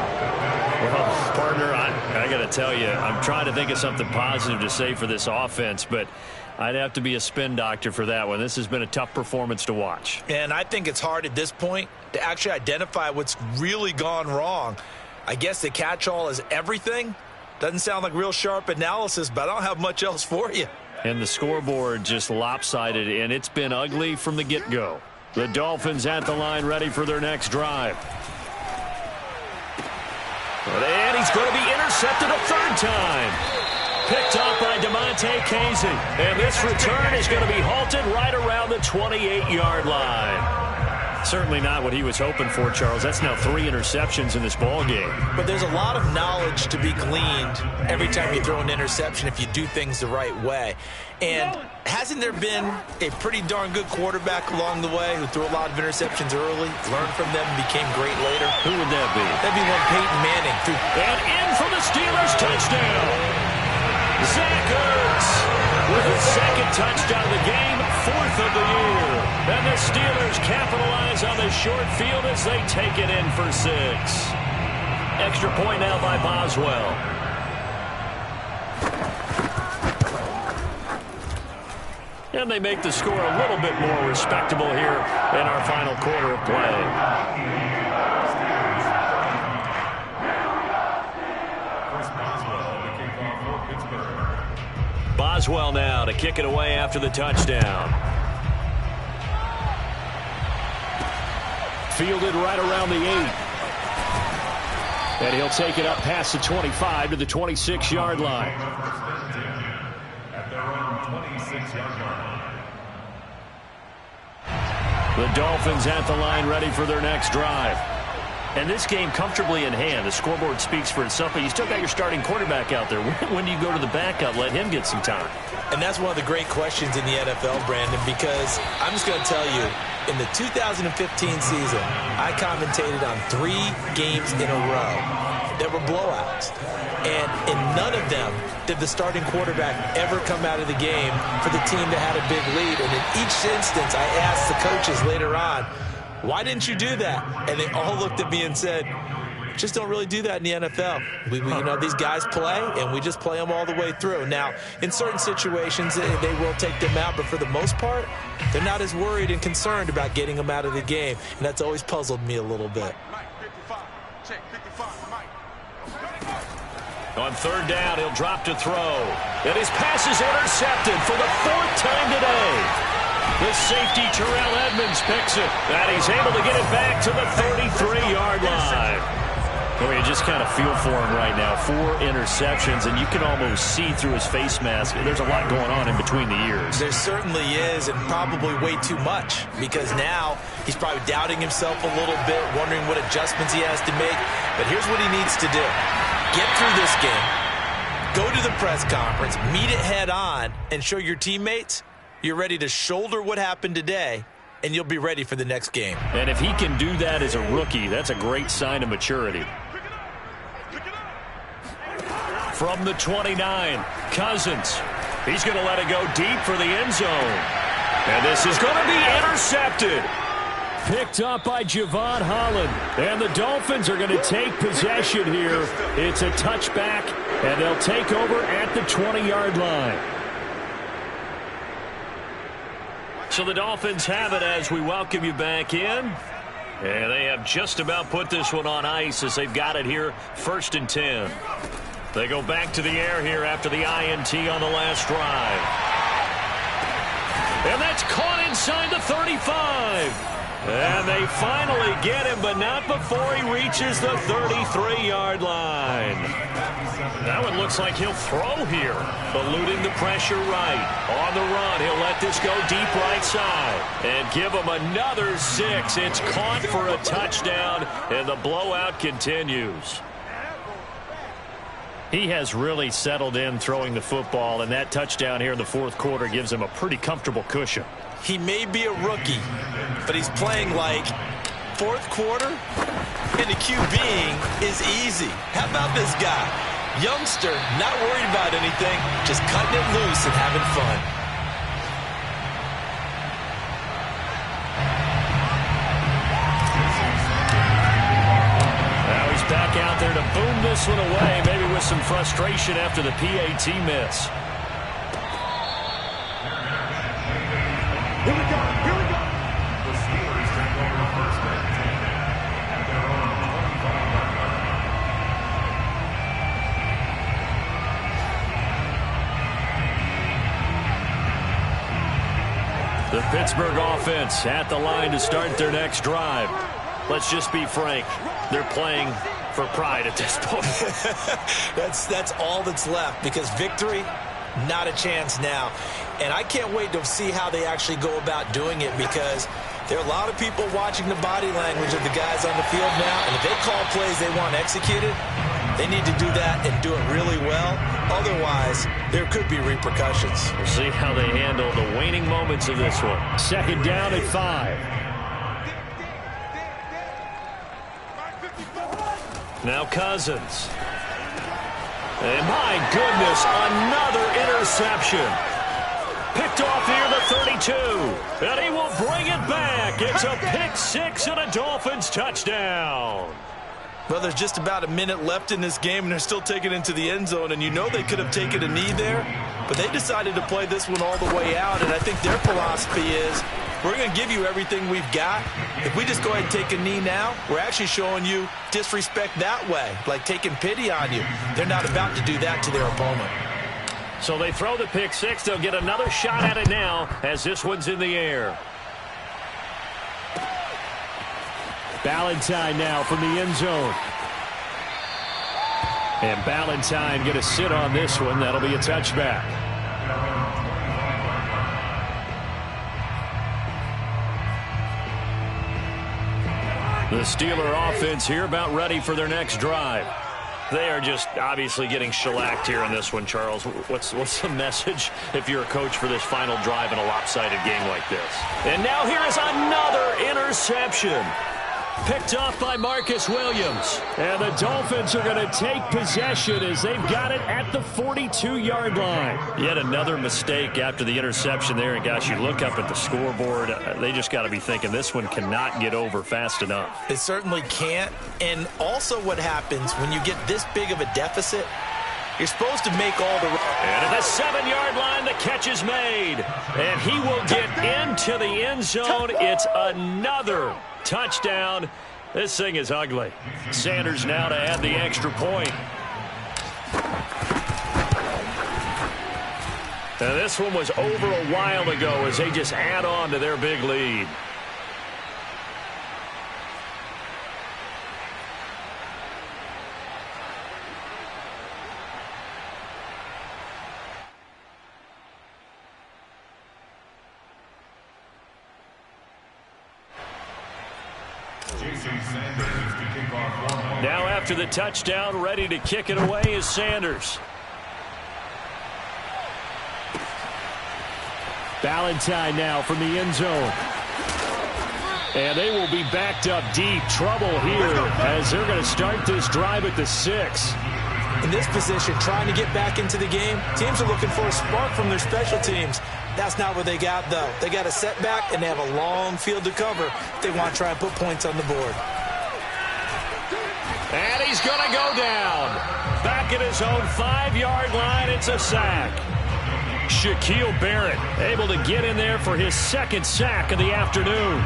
Well, partner, I got to tell you, I'm trying to think of something positive to say for this offense, but I'd have to be a spin doctor for that one. This has been a tough performance to watch. And I think it's hard at this point to actually identify what's really gone wrong. I guess the catch-all is everything. Doesn't sound like real sharp analysis, but I don't have much else for you. And the scoreboard just lopsided, and it's been ugly from the get-go. The Dolphins at the line ready for their next drive. And he's going to be intercepted a third time. Picked up by Tmcfatty80. And this return is going to be halted right around the 28-yard line. Certainly not what he was hoping for, Charles. That's now 3 interceptions in this ball game. But there's a lot of knowledge to be gleaned every time you throw an interception if you do things the right way. And hasn't there been a pretty darn good quarterback along the way who threw a lot of interceptions early, learned from them, and became great later? Who would that be? That'd be one Peyton Manning. And in for the Steelers touchdown. Zach Ertz with his second touchdown of the game, 4th of the year. And the Steelers capitalize on the short field as they take it in for 6. Extra point now by Boswell. And they make the score a little bit more respectable here in our final quarter of play. Boswell now to kick it away after the touchdown. Fielded right around the 8. And he'll take it up past the 25 to the 26-yard line. At their own 26-yard line. The Dolphins at the line ready for their next drive. And this game comfortably in hand. The scoreboard speaks for itself, but you still got your starting quarterback out there. When do you go to the backup, let him get some time? And that's one of the great questions in the NFL, Brandon, because I'm just going to tell you, in the 2015 season, I commentated on 3 games in a row that were blowouts. And in none of them did the starting quarterback ever come out of the game for the team that had a big lead. And in each instance, I asked the coaches later on, why didn't you do that? And they all looked at me and said, just don't really do that in the NFL. You know, these guys play, and we just play them all the way through. Now, in certain situations, they will take them out, but for the most part, they're not as worried and concerned about getting them out of the game, and that's always puzzled me a little bit. On 3rd down, he'll drop to throw. And his pass is intercepted for the 4th time today. The safety, Terrell Edmonds, picks it. And he's able to get it back to the 33-yard line. Well, you just kind of feel for him right now. 4 interceptions, and you can almost see through his face mask. There's a lot going on in between the ears. There certainly is, and probably way too much, because now he's probably doubting himself a little bit, wondering what adjustments he has to make. But here's what he needs to do. Get through this game, go to the press conference, meet it head on, and show your teammates you're ready to shoulder what happened today, and you'll be ready for the next game. And if he can do that as a rookie, that's a great sign of maturity. From the 29, Cousins. He's going to let it go deep for the end zone. And this is going to be intercepted. Picked up by Javon Holland. And the Dolphins are going to take possession here. It's a touchback, and they'll take over at the 20-yard line. So the Dolphins have it as we welcome you back in. And they have just about put this one on ice as they've got it here, 1st and 10. They go back to the air here after the INT on the last drive. And that's caught inside the 35. And they finally get him, but not before he reaches the 33-yard line. Now it looks like he'll throw here, eluding the pressure right. On the run, he'll let this go deep right side and give him another 6. It's caught for a touchdown, and the blowout continues. He has really settled in throwing the football, and that touchdown here in the fourth quarter gives him a pretty comfortable cushion. He may be a rookie, but he's playing like fourth quarter, and the QBing is easy. How about this guy? Youngster, not worried about anything, just cutting it loose and having fun. Now he's back out there to boom this one away, maybe with some frustration after the PAT miss. Here we go. Here we go. The Steelers take over first and 10 at their own 25-yard line. The Pittsburgh offense at the line to start their next drive. Let's just be frank. They're playing for pride at this point. That's all that's left, because victory, not a chance now. And I can't wait to see how they actually go about doing it, because there are a lot of people watching the body language of the guys on the field now, and if they call plays they want executed, they need to do that and do it really well. Otherwise, there could be repercussions. We'll see how they handle the waning moments of this one. Second down at 5. Now Cousins. And my goodness, another interception. Picked off near the 32. And he will bring it back. It's a pick 6 and a Dolphins touchdown. Well, there's just about a minute left in this game, and they're still taking it into the end zone. And you know they could have taken a knee there, but they decided to play this one all the way out. And I think their philosophy is, we're going to give you everything we've got. If we just go ahead and take a knee now, we're actually showing you disrespect that way, like taking pity on you. They're not about to do that to their opponent. So they throw the pick 6. They'll get another shot at it now as this one's in the air. Ballantyne now from the end zone. And Ballantyne going to sit on this one. That'll be a touchback. The Steeler offense here about ready for their next drive. They are just obviously getting shellacked here in this one, Charles. What's the message if you're a coach for this final drive in a lopsided game like this? And now here is another interception. Picked off by Marcus Williams. And the Dolphins are going to take possession as they've got it at the 42-yard line. Yet another mistake after the interception there. And, gosh, you look up at the scoreboard. They just got to be thinking this one cannot get over fast enough. It certainly can't. And also what happens when you get this big of a deficit, you're supposed to make all the... And at the 7-yard line, the catch is made. And he will get into the end zone. It's another touchdown. This thing is ugly. Sanders now to add the extra point. Now this one was over a while ago as they just add on to their big lead. Now after the touchdown, ready to kick it away is Sanders. Ballantyne now from the end zone. And they will be backed up deep. Trouble here as they're going to start this drive at the 6. In this position, trying to get back into the game, teams are looking for a spark from their special teams. That's not what they got, though. They got a setback, and they have a long field to cover if they want to try and put points on the board. And he's going to go down. Back at his own 5-yard line, it's a sack. Shaquille Barrett able to get in there for his second sack of the afternoon.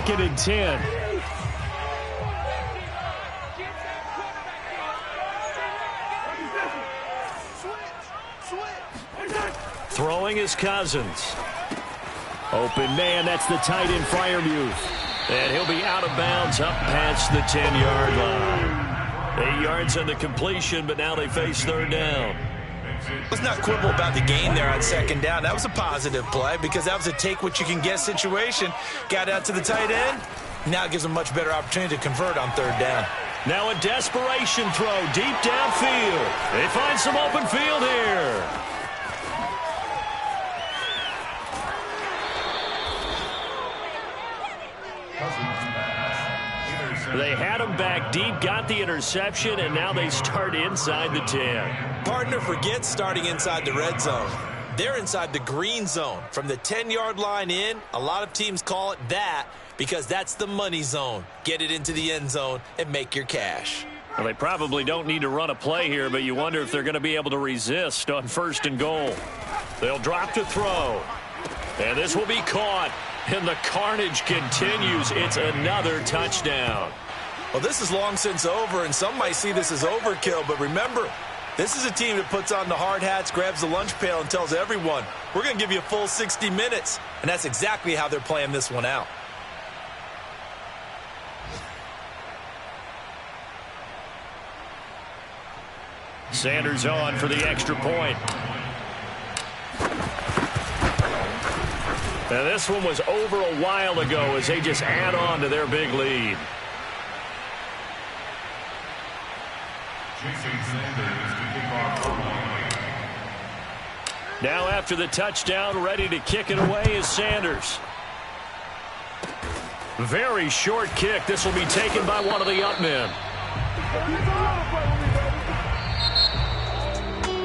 2nd and 10. Throwing is Cousins. Open man, that's the tight end Freiermuth. And he'll be out of bounds up past the 10-yard line. 8 yards on the completion, but now they face 3rd down. Let's not quibble about the gain there on 2nd down. That was a positive play because that was a take-what-you-can-get situation. Got out to the tight end. Now it gives them a much better opportunity to convert on 3rd down. Now a desperation throw deep downfield. They find some open field here. They had him back deep, got the interception, and now they start inside the 10. Partner forgets starting inside the red zone. They're inside the green zone. From the 10-yard line in, a lot of teams call it that because that's the money zone. Get it into the end zone and make your cash. Well, they probably don't need to run a play here, but you wonder if they're going to be able to resist on 1st and goal. They'll drop to throw. And this will be caught. And the carnage continues. It's another touchdown. Well, this is long since over, and some might see this as overkill. But remember, this is a team that puts on the hard hats, grabs the lunch pail, and tells everyone, we're going to give you a full 60 minutes. And that's exactly how they're playing this one out. Sanders on for the extra point. Now, this one was over a while ago as they just add on to their big lead. Now after the touchdown, ready to kick it away is Sanders. Very short kick. This will be taken by one of the up men.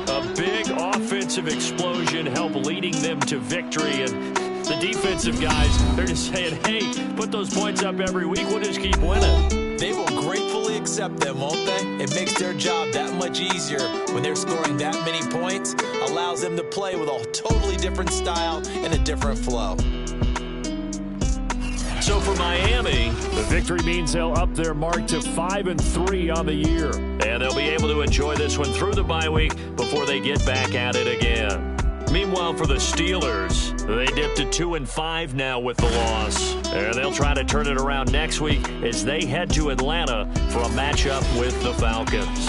A big offensive explosion helped leading them to victory, and the defensive guys, they're just saying, hey, put those points up every week. We'll just keep winning. They will gratefully accept them, won't they? It makes their job that much easier when they're scoring that many points. Allows them to play with a totally different style and a different flow. So for Miami, the victory means they'll up their mark to 5-3 on the year. And they'll be able to enjoy this one through the bye week before they get back at it again. Meanwhile, for the Steelers, they dipped to 2-5 now with the loss. And they'll try to turn it around next week as they head to Atlanta for a matchup with the Falcons.